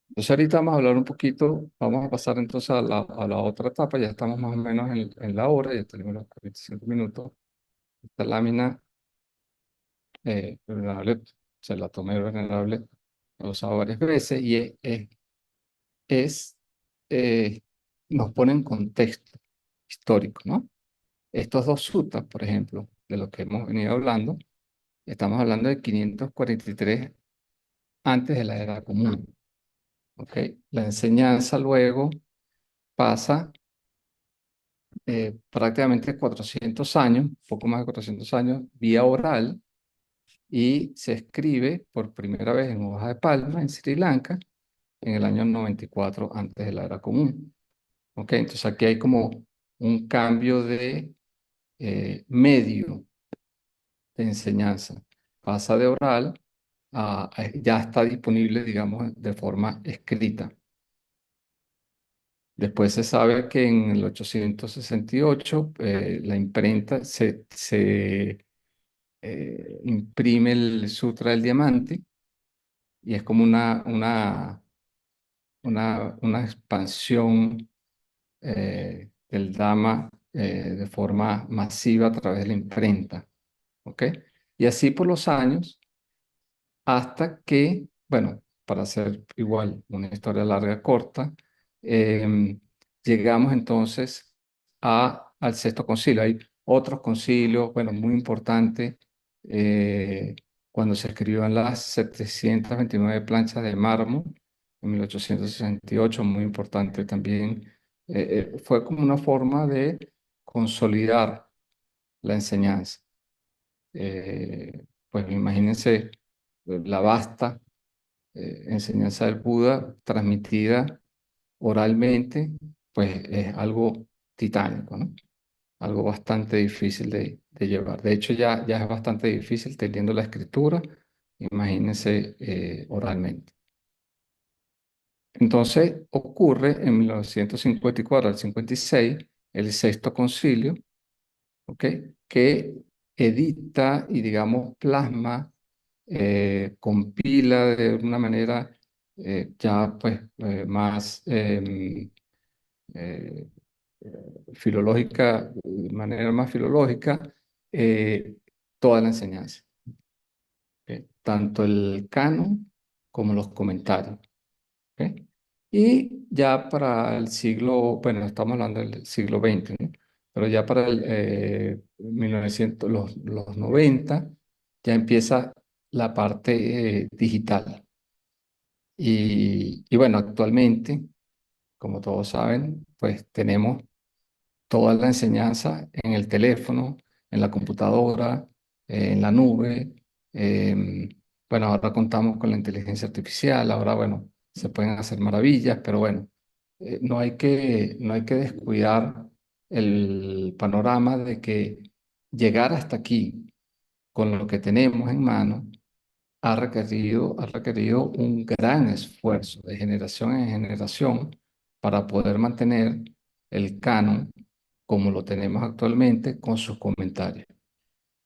Entonces, ahorita vamos a hablar un poquito, vamos a pasar entonces a la otra etapa, ya estamos más o menos en la hora, ya tenemos los 45 minutos. Esta lámina venerable, se la tomé venerable, la he usado varias veces y es, eh, nos pone en contexto histórico, ¿no? Estos dos suttas, por ejemplo, de los que hemos venido hablando, estamos hablando de 543 antes de la era común, ¿ok? La enseñanza luego pasa prácticamente 400 años, poco más de 400 años, vía oral y se escribe por primera vez en hoja de palma en Sri Lanka en el año 94 antes de la era común. ¿Ok? Entonces aquí hay como un cambio de medio de enseñanza. Pasa de oral ya está disponible, digamos, de forma escrita. Después se sabe que en el 868 la imprenta imprime el Sutra del Diamante y es como una expansión del Dhamma de forma masiva a través de la imprenta. ¿Ok? Y así por los años, hasta que, bueno, para hacer igual una historia larga, corta, llegamos entonces al sexto concilio. Hay otros concilios, bueno, muy importantes, eh, cuando se escribieron las 729 planchas de mármol en 1868, muy importante también. Fue como una forma de consolidar la enseñanza. Pues imagínense la vasta enseñanza del Buda transmitida oralmente, pues es algo titánico, ¿no? Algo bastante difícil de llevar. De hecho, ya es bastante difícil teniendo la escritura, imagínense oralmente. Entonces ocurre en 1954 al 56 el sexto concilio, ¿ok? Que edita y, digamos, plasma, compila de una manera ya pues más eh, filológica, de manera más filológica, eh, toda la enseñanza, ¿ok? Tanto el canon como los comentarios, ¿ok? Y ya para el siglo, bueno, estamos hablando del siglo XX, ¿no? Pero ya para el 1900, los 90, ya empieza la parte digital. Y bueno, actualmente, como todos saben, pues tenemos toda la enseñanza en el teléfono, en la computadora, en la nube. em, bueno, ahora contamos con la inteligencia artificial, ahora, bueno, se pueden hacer maravillas, pero bueno, no hay que descuidar el panorama de que llegar hasta aquí con lo que tenemos en mano ha requerido un gran esfuerzo de generación en generación para poder mantener el canon como lo tenemos actualmente con sus comentarios.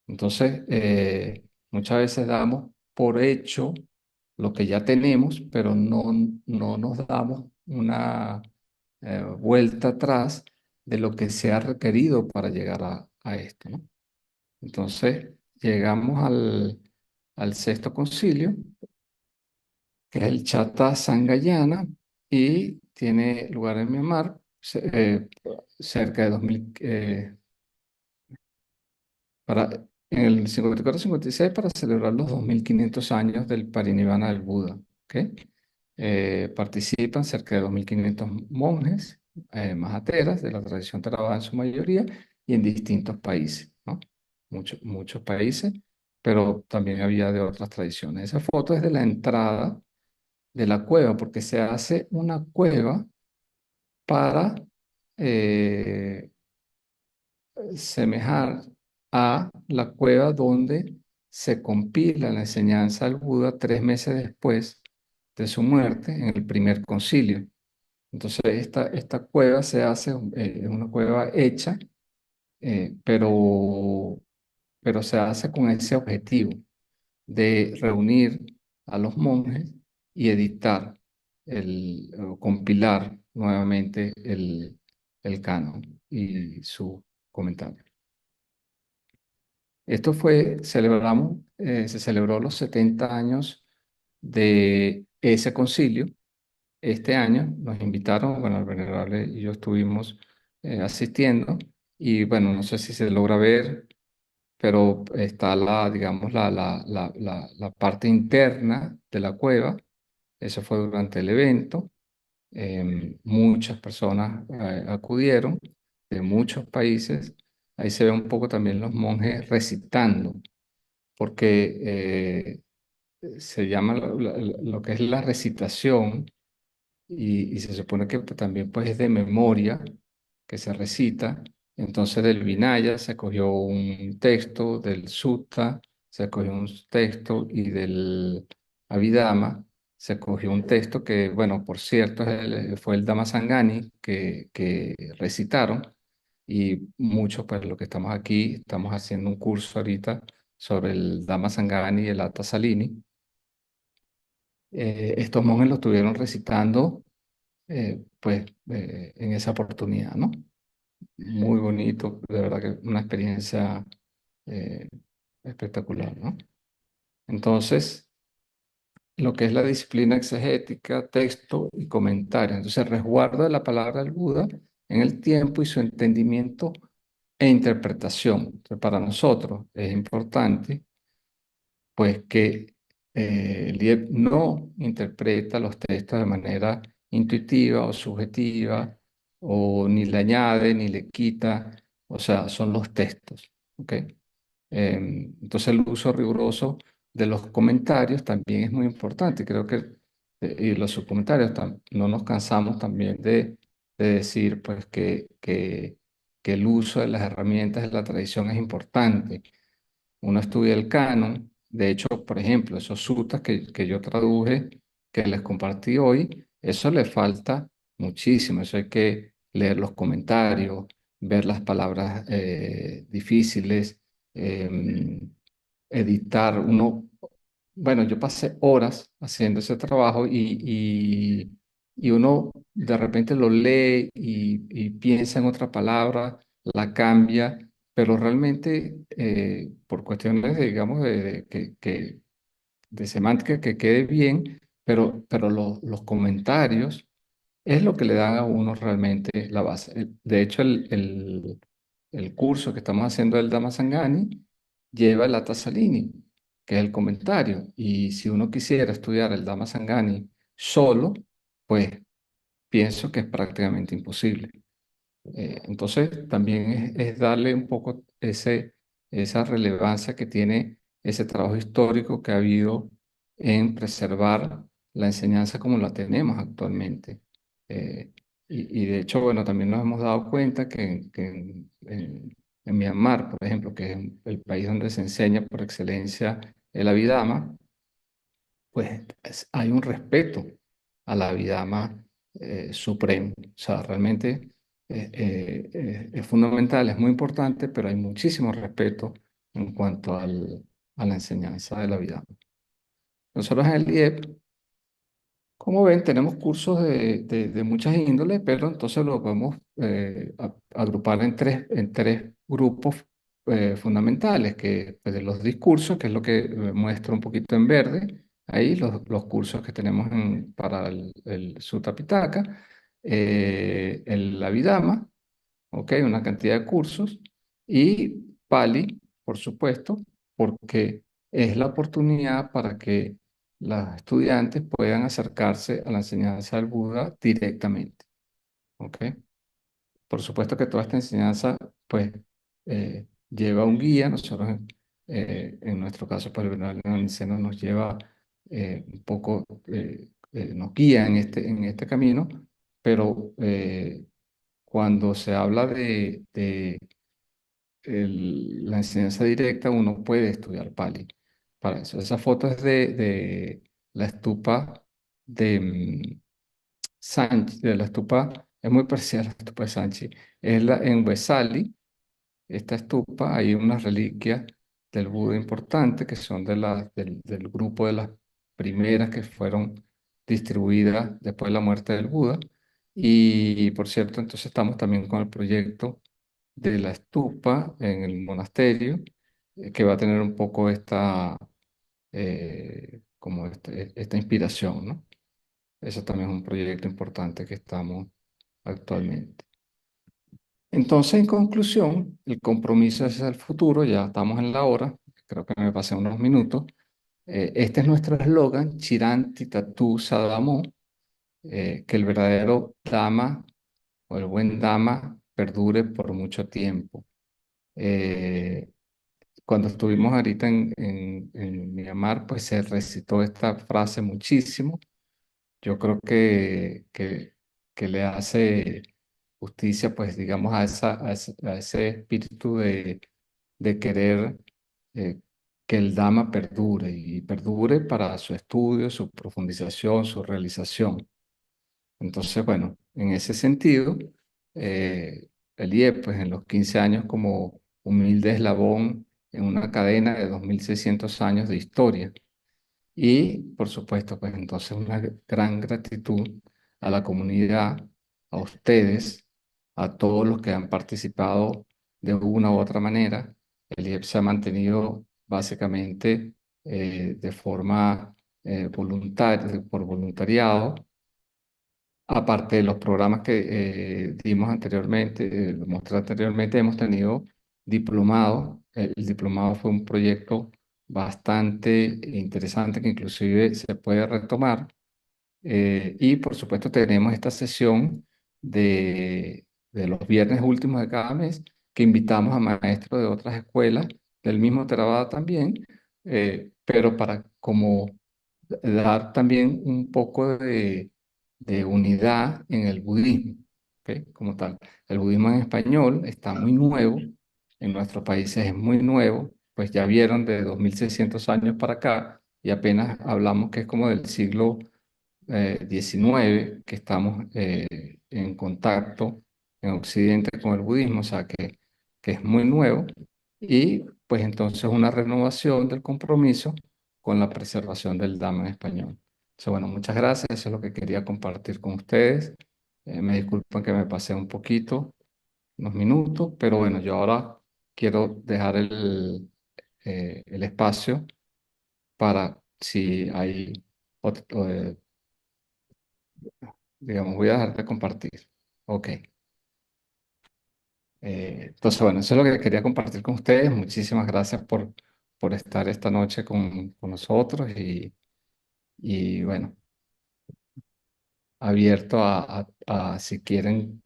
Entonces, muchas veces damos por hecho lo que ya tenemos, pero no nos damos una vuelta atrás de lo que se ha requerido para llegar a esto, ¿no? Entonces, llegamos al sexto concilio, que es el Chata Sangayana, y tiene lugar en Myanmar, cerca de 2000, en el 54-56 para celebrar los 2500 años del Parinirvana del Buda. ¿Ok? Participan cerca de 2500 monjes, mahateras de la tradición Theravada en su mayoría y en distintos países, ¿no? Muchos países, pero también había de otras tradiciones. Esa foto es de la entrada de la cueva, porque se hace una cueva para eh, semejar a la cueva donde se compila la enseñanza del Buda 3 meses después de su muerte en el primer concilio. Entonces, esta cueva se hace, es una cueva hecha, eh, pero, pero se hace con ese objetivo de reunir a los monjes y editar, o compilar nuevamente el canon y su comentario. Esto se celebró los 70 años de ese concilio. Este año nos invitaron, bueno, el venerable y yo estuvimos asistiendo y bueno, no sé si se logra ver, pero está digamos, la parte interna de la cueva. Eso fue durante el evento. Muchas personas acudieron de muchos países. Ahí se ve un poco también los monjes recitando, porque se llama lo que es la recitación y se supone que también pues es de memoria que se recita. Entonces del Vinaya se cogió un texto, del Sutta se cogió un texto y del Abhidhamma se cogió un texto que, bueno, por cierto, fue el Dhammasangani que recitaron y muchos, pues los que estamos aquí, estamos haciendo un curso ahorita sobre el Dhammasangani y el Atta Salini. Estos monjes lo estuvieron recitando pues en esa oportunidad, ¿no? Muy bonito, de verdad que una experiencia eh, espectacular, ¿no? Entonces, lo que es la disciplina exegética, texto y comentario. Entonces, resguardo de la palabra del Buda en el tiempo y su entendimiento e interpretación. Entonces, para nosotros es importante pues que Lieb no interpreta los textos de manera intuitiva o subjetiva, o ni le añade ni le quita, o sea, son los textos, ¿ok? Entonces el uso riguroso de los comentarios también es muy importante. Creo que y los subcomentarios no nos cansamos también de decir pues que el uso de las herramientas de la tradición es importante. Uno estudia el canon. De hecho, por ejemplo, esos suttas que yo traduje, que les compartí hoy, eso le falta muchísimo. Eso hay que leer los comentarios, ver las palabras difíciles, em, editar. Bueno, yo pasé horas haciendo ese trabajo y uno de repente lo lee y piensa en otra palabra, la cambia, pero realmente por cuestiones, digamos, de semántica que quede bien, pero los comentarios es lo que le dan a uno realmente la base. De hecho, el curso que estamos haciendo del Dhammasangani lleva el Atasalini, que es el comentario. Y si uno quisiera estudiar el Dhammasangani solo, pues pienso que es prácticamente imposible. Entonces, también es darle un poco esa relevancia que tiene ese trabajo histórico que ha habido en preservar la enseñanza como la tenemos actualmente. Eh, y de hecho, bueno, también nos hemos dado cuenta en Myanmar, por ejemplo, que es el país donde se enseña por excelencia el Abhidhamma, pues hay un respeto a la Abhidhamma supremo. O sea, realmente es fundamental, es muy importante, pero hay muchísimo respeto en cuanto a la enseñanza de la Abhidhamma. Nosotros en el IEP, como ven, tenemos cursos de muchas índoles, pero entonces lo podemos agrupar en tres grupos fundamentales, que pues, de los discursos, que es lo que muestro un poquito en verde, ahí los cursos que tenemos para el Sutta Pitaka, el Abhidhamma, ¿ok? Una cantidad de cursos, y Pali, por supuesto, porque es la oportunidad para que los estudiantes puedan acercarse a la enseñanza del Buda directamente, ¿ok? Por supuesto que toda esta enseñanza, pues, lleva un guía. Nosotros, en nuestro caso, pues, el Venerable Niceno nos lleva un poco, nos guía en este camino, pero cuando se habla de la enseñanza directa, uno puede estudiar Pali para eso. Esa foto es de la estupa de Sanchi, de la estupa, es muy parecida a la estupa de Sanchi. Es en Huesali, esta estupa, hay unas reliquias del Buda importantes que son del grupo de las primeras que fueron distribuidas después de la muerte del Buda. Y por cierto, entonces estamos también con el proyecto de la estupa en el monasterio, que va a tener un poco esta inspiración, ¿no? Eso también es un proyecto importante que estamos actualmente. Entonces, en conclusión, el compromiso es el futuro, ya estamos en la hora, creo que me pasé unos minutos. Este es nuestro eslogan, Chiranti Tatu Sadamo, que el verdadero Dama o el buen Dama perdure por mucho tiempo. Eh, Cuando estuvimos ahorita en Myanmar, pues se recitó esta frase muchísimo. Yo creo que le hace justicia, pues digamos, a ese espíritu de querer eh, que el Dhamma perdure y perdure para su estudio, su profundización, su realización. Entonces, bueno, en ese sentido, el IE, pues en los 15 años como humilde eslabón en una cadena de 2600 años de historia. Y, por supuesto, pues entonces una gran gratitud a la comunidad, a ustedes, a todos los que han participado de una u otra manera. El IEP se ha mantenido básicamente de forma voluntaria, por voluntariado, aparte de los programas que dimos anteriormente, mostré anteriormente, hemos tenido diplomados. El diplomado fue un proyecto bastante interesante que inclusive se puede retomar. Y por supuesto tenemos esta sesión de los viernes últimos de cada mes que invitamos a maestros de otras escuelas del mismo Theravada también, pero para como dar también un poco de unidad en el budismo, ¿ok? Como tal. El budismo en español está muy nuevo, en nuestros países es muy nuevo, pues ya vieron de 2600 años para acá y apenas hablamos que es como del siglo 19 que estamos en contacto en Occidente con el budismo, o sea que es muy nuevo, y pues entonces una renovación del compromiso con la preservación del Dhamma en español. Entonces, bueno, muchas gracias, eso es lo que quería compartir con ustedes. Me disculpan que me pasé un poquito, unos minutos, pero bueno, yo ahora quiero dejar el espacio para si hay digamos, voy a dejar de compartir. Ok. Entonces, bueno, eso es lo que quería compartir con ustedes. Muchísimas gracias por estar esta noche con nosotros y, bueno, abierto a si quieren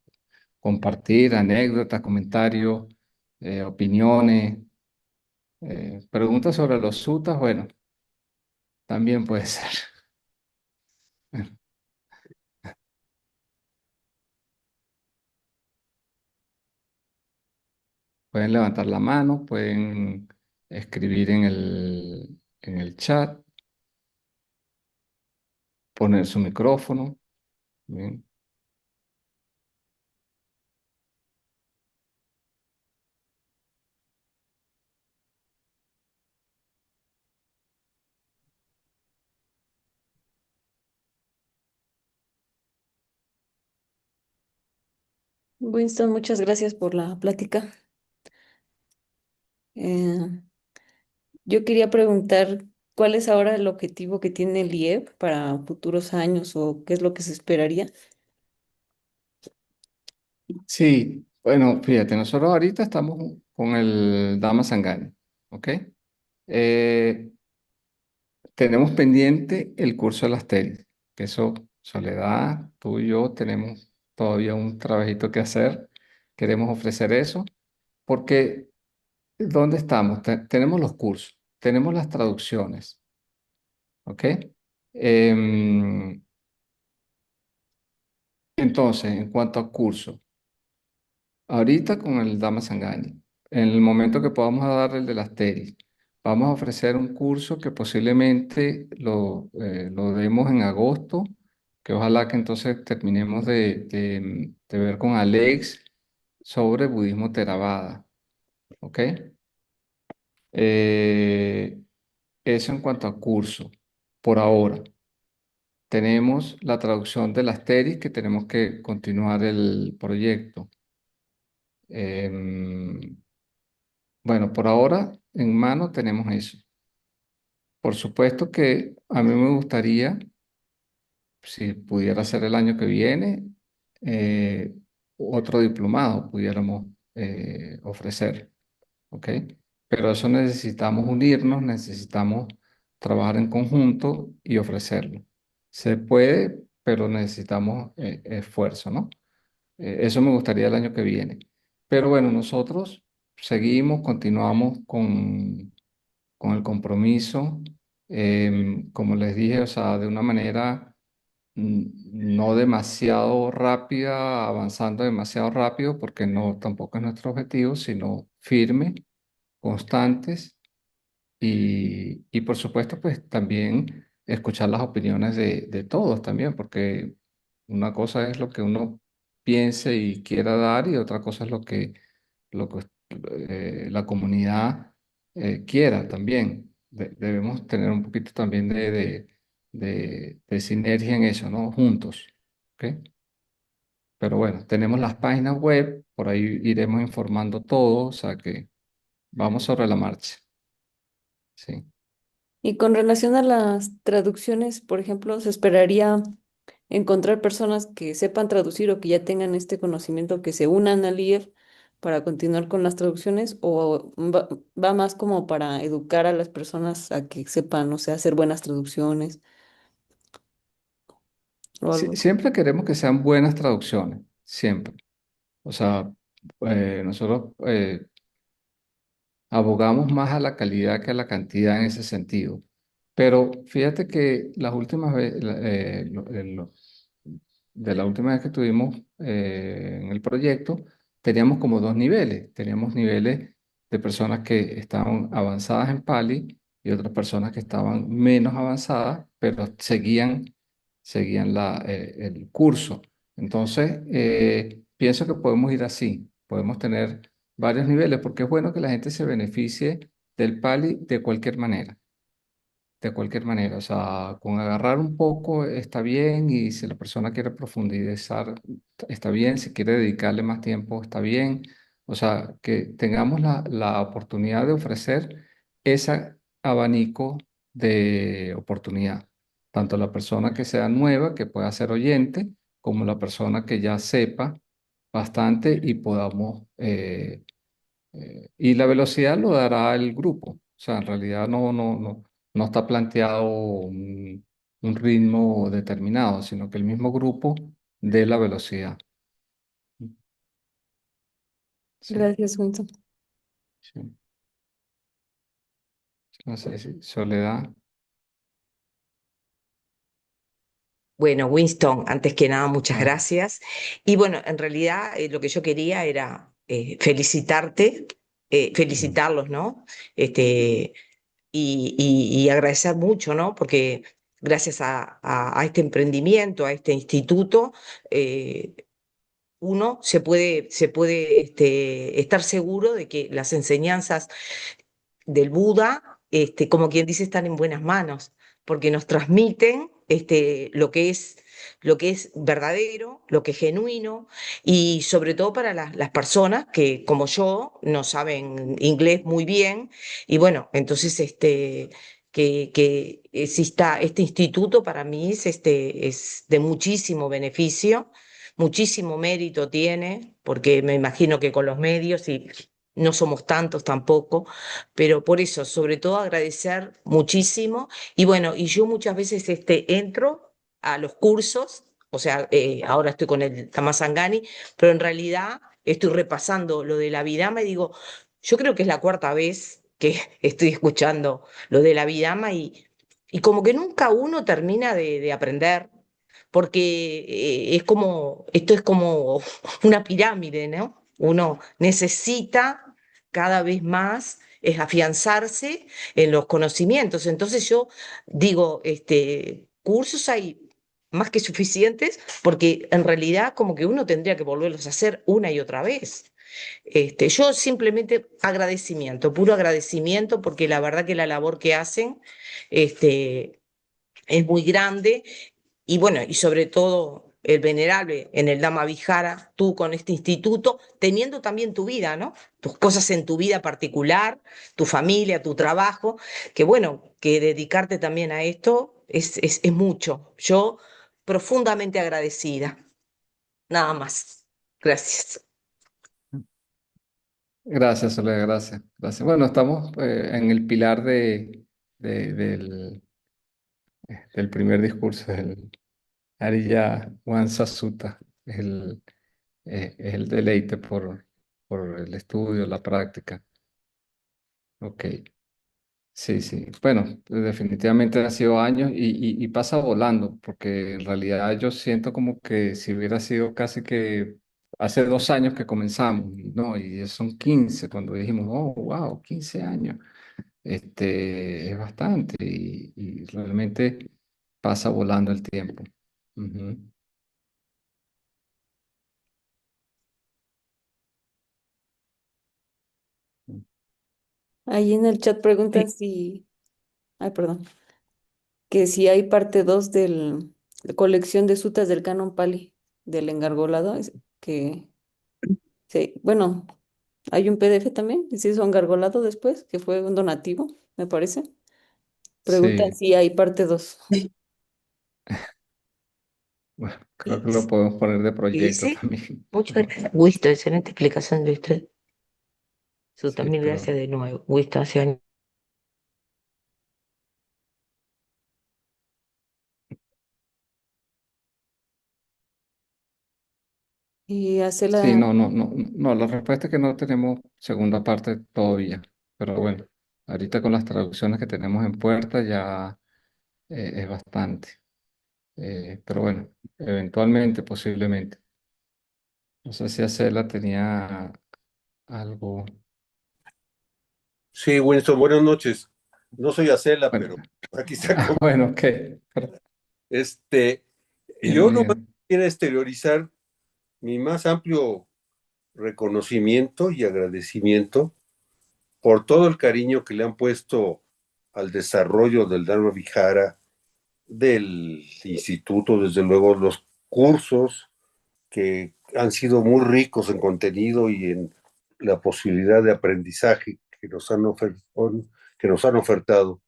compartir anécdotas, comentarios, opiniones, preguntas sobre los sutas, bueno, también puede ser. Pueden levantar la mano, pueden escribir en el chat, poner su micrófono. Bien. Winston, muchas gracias por la plática. Eh, yo quería preguntar cuál es ahora el objetivo que tiene el IEP para futuros años o qué es lo que se esperaría. Sí, bueno, fíjate, nosotros ahorita estamos con el Dama Sangani, ¿ok? Eh, Tenemos pendiente el curso de las tesis, que eso, Soledad, tú y yo tenemos todavía un trabajito que hacer, queremos ofrecer eso, porque ¿dónde estamos? Tenemos los cursos, tenemos las traducciones, ¿ok? Em, entonces, en cuanto a cursos, ahorita con el Dama Sangani, en el momento que podamos dar el de las tesis, vamos a ofrecer un curso que posiblemente lo demos en agosto, que ojalá que entonces terminemos de ver con Alex sobre budismo Theravada, ¿ok? Eh, Eso en cuanto a curso, por ahora. Tenemos la traducción de las tesis que tenemos que continuar el proyecto. Em, bueno, por ahora en mano tenemos eso. Por supuesto que a mí me gustaría, si pudiera ser el año que viene, eh, otro diplomado pudiéramos ofrecer, ¿ok? Pero eso necesitamos unirnos, necesitamos trabajar en conjunto y ofrecerlo. Se puede, pero necesitamos esfuerzo, ¿no? Eso me gustaría el año que viene. Pero bueno, nosotros seguimos, continuamos con el compromiso, como les dije, o sea, de una manera no demasiado rápida, avanzando demasiado rápido, porque no, tampoco es nuestro objetivo, sino firme, constantes y por supuesto, pues también escuchar las opiniones de todos también, porque una cosa es lo que uno piense y quiera dar y otra cosa es lo que la comunidad quiera también. Debemos tener un poquito también de sinergia en eso, ¿no? Juntos. ¿Ok? Pero bueno, tenemos las páginas web, por ahí iremos informando todo, o sea que vamos sobre la marcha. Sí. Y con relación a las traducciones, por ejemplo, ¿se esperaría encontrar personas que sepan traducir o que ya tengan este conocimiento que se unan al IEF para continuar con las traducciones? ¿O va más como para educar a las personas a que sepan, o sea, hacer buenas traducciones o algo así? Siempre queremos que sean buenas traducciones, siempre. O sea, nosotros abogamos más a la calidad que a la cantidad en ese sentido. Pero fíjate que las últimas veces, de la última vez que estuvimos en el proyecto, teníamos como dos niveles. Teníamos niveles de personas que estaban avanzadas en Pali y otras personas que estaban menos avanzadas, pero seguían el curso. Entonces, pienso que podemos ir así, podemos tener varios niveles, porque es bueno que la gente se beneficie del Pali de cualquier manera. De cualquier manera, o sea, con agarrar un poco está bien y si la persona quiere profundizar está bien, si quiere dedicarle más tiempo está bien, o sea, que tengamos la oportunidad de ofrecer ese abanico de oportunidad, tanto la persona que sea nueva, que pueda ser oyente, como la persona que ya sepa bastante y podamos y la velocidad lo dará el grupo. O sea, en realidad no está planteado un ritmo determinado, sino que el mismo grupo dé la velocidad. Sí, Gracias, Winston. sí. No sé si Soledad. Bueno, Winston, antes que nada, muchas Ah, gracias. Y bueno, en realidad lo que yo quería era felicitarte, mm, felicitarlos, ¿no? Este, y agradecer mucho, ¿no? Porque gracias a este emprendimiento, a este instituto, eh, uno se puede estar seguro de que las enseñanzas del Buda, como quien dice, están en buenas manos, porque nos transmiten lo que es verdadero, lo que es genuino, y sobre todo para las personas que, como yo, no saben inglés muy bien, y bueno, entonces que exista este instituto para mí es de muchísimo beneficio, muchísimo mérito tiene, porque me imagino que con los medios y no somos tantos tampoco, pero por eso, sobre todo agradecer muchísimo. Y bueno, y yo muchas veces entro a los cursos, o sea, ahora estoy con el Tamasangani, pero en realidad estoy repasando lo de la Vidama y digo, yo creo que es la cuarta vez que estoy escuchando lo de la Vidama y como que nunca uno termina de aprender. Porque esto es como una pirámide, ¿no? Uno necesita cada vez más es afianzarse en los conocimientos. Entonces yo digo, cursos hay más que suficientes, porque en realidad como que uno tendría que volverlos a hacer una y otra vez. Yo simplemente agradecimiento, puro agradecimiento, porque la verdad que la labor que hacen este, es muy grande y bueno, y sobre todo el venerable en el Dama Vijara, tú con este instituto, teniendo también tu vida, ¿no? Tus cosas en tu vida particular, tu familia, tu trabajo, que bueno, que dedicarte también a esto es mucho. Yo profundamente agradecida. Nada más. Gracias. Gracias, Soledad, gracias, gracias. Bueno, estamos en el pilar del primer discurso, del Ariya Wansa Sutta, es el deleite por el estudio, la práctica. Ok, sí, sí. Bueno, definitivamente han sido años y pasa volando, porque en realidad yo siento como que si hubiera sido casi que hace 2 años que comenzamos, ¿no? Y son 15 cuando dijimos, oh, wow, 15 años. Es bastante y realmente pasa volando el tiempo. Ujú. Ahí en el chat preguntan Sí. si, ay, perdón, que si hay parte 2 del la colección de sutas del Canon Pali del engargolado, que sí, bueno, hay un PDF también, que se hizo engargolado después, que fue un donativo, me parece. Preguntan Sí, si hay parte 2. bueno, creo que lo podemos poner de Y proyecto sí, también. muchas gracias. Wisto, excelente explicación de usted. Suta, Sí, mil pero gracias de nuevo. Wisto, hace años. Y hace sí, la, no, la respuesta es que no tenemos segunda parte todavía. Pero bueno, ahorita con las traducciones que tenemos en puerta ya es bastante. Pero bueno, eventualmente, posiblemente. No sé si Acela tenía algo. Sí, Winston, buenas noches. No soy Acela, Bueno, pero aquí está con... bueno, ok. Este, yo no Bienvenido. quiero exteriorizar mi más amplio reconocimiento y agradecimiento por todo el cariño que le han puesto al desarrollo del Dharma Vihara, del instituto, desde luego los cursos que han sido muy ricos en contenido y en la posibilidad de aprendizaje que nos han ofertado.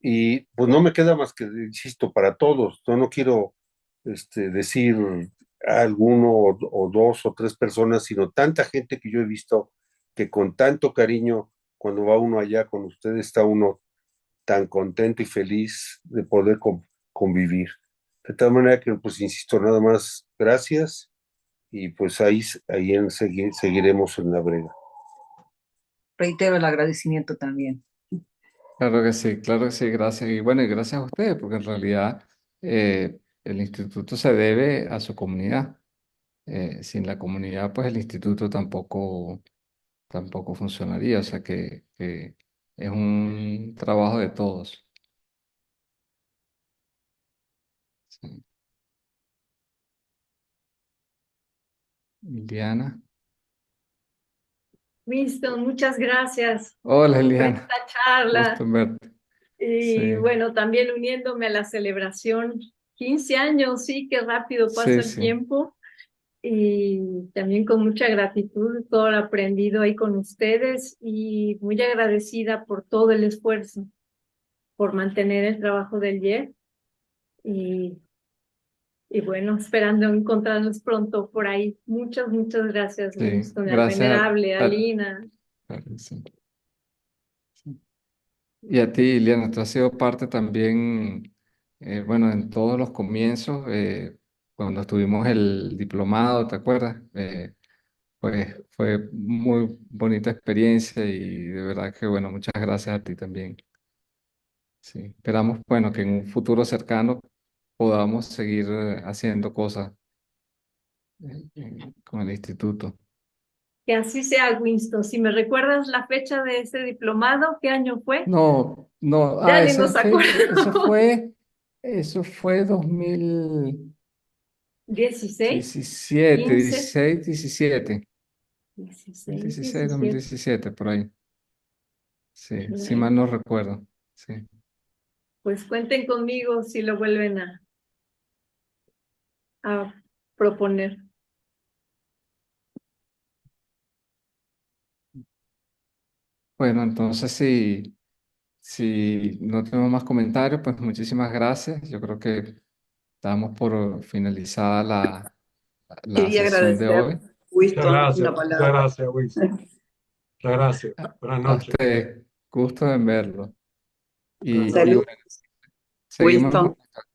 Y pues no me queda más que, insisto, para todos. Yo no quiero decir a alguno o dos o tres personas, sino tanta gente que yo he visto que con tanto cariño, cuando va uno allá con ustedes, está uno tan contento y feliz de poder convivir. De tal manera que, pues, insisto, nada más, gracias y pues seguiremos en la brega. Reitero el agradecimiento también. Claro que sí, gracias. Y bueno, y gracias a ustedes, porque en realidad el instituto se debe a su comunidad. Sin la comunidad, pues el instituto tampoco funcionaría. O sea que es un trabajo de todos. Sí. Liliana. Winston, muchas gracias Hola, por Liliana. esta charla Gusto en verte. Sí, y bueno, también uniéndome a la celebración. 15 años, sí, qué rápido pasa sí, el sí. tiempo y también con mucha gratitud todo lo aprendido ahí con ustedes y muy agradecida por todo el esfuerzo, por mantener el trabajo del YEF y, y bueno, esperando encontrarnos pronto por ahí. Muchas gracias, Sí, Winston, al gracias venerable, a a- Lina. sí. Y a ti, Liliana, tú has sido parte también, bueno, en todos los comienzos, cuando estuvimos el diplomado, ¿te acuerdas? Pues fue muy bonita experiencia y de verdad que, bueno, muchas gracias a ti también. Sí, esperamos, bueno, que en un futuro cercano podamos seguir haciendo cosas con el instituto. Que así sea, Winston. Si me recuerdas la fecha de ese diplomado, ¿qué año fue? No, no, Ya ni esa nos fecha, eso acordamos. fue. Eso fue 16, 2017, 15, 16, 17, 16, 2016, 17. 2017, por ahí. Sí, si Ok. mal no recuerdo. Sí. Pues cuenten conmigo si lo vuelven a proponer. Bueno, entonces si no tenemos más comentarios, pues muchísimas gracias. Yo creo que damos por finalizada la Quería sesión de agradecer, hoy. Winston, una Muchas palabra. gracias, Luis. Muchas gracias. Buenas A noches. usted, gusto en verlo. Buenas Y noches. Salud, bueno, seguimos en Winston. contacto.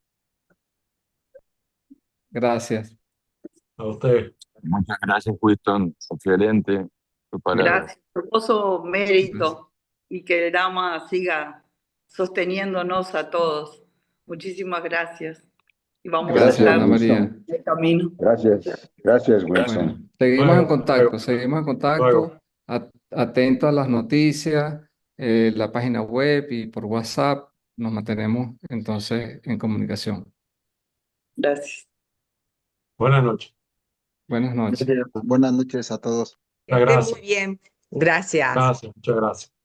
Gracias. A usted. Muchas gracias, Winston. Excelente tu palabra. Gracias. Hermoso Gracias. mérito y que el Dama siga sosteniéndonos a todos. Muchísimas gracias. Y vamos a Gracias, Gracias, Ana estar María. Winston. en el camino. Gracias, Bueno, Winston. seguimos en Luego. contacto, atento a las noticias, la página web y por WhatsApp nos mantenemos entonces en comunicación. Gracias. Buenas noches. Buenas noches. Buenas noches a todos. Que Muchas estén muy gracias. bien. Gracias. Gracias, muchas gracias.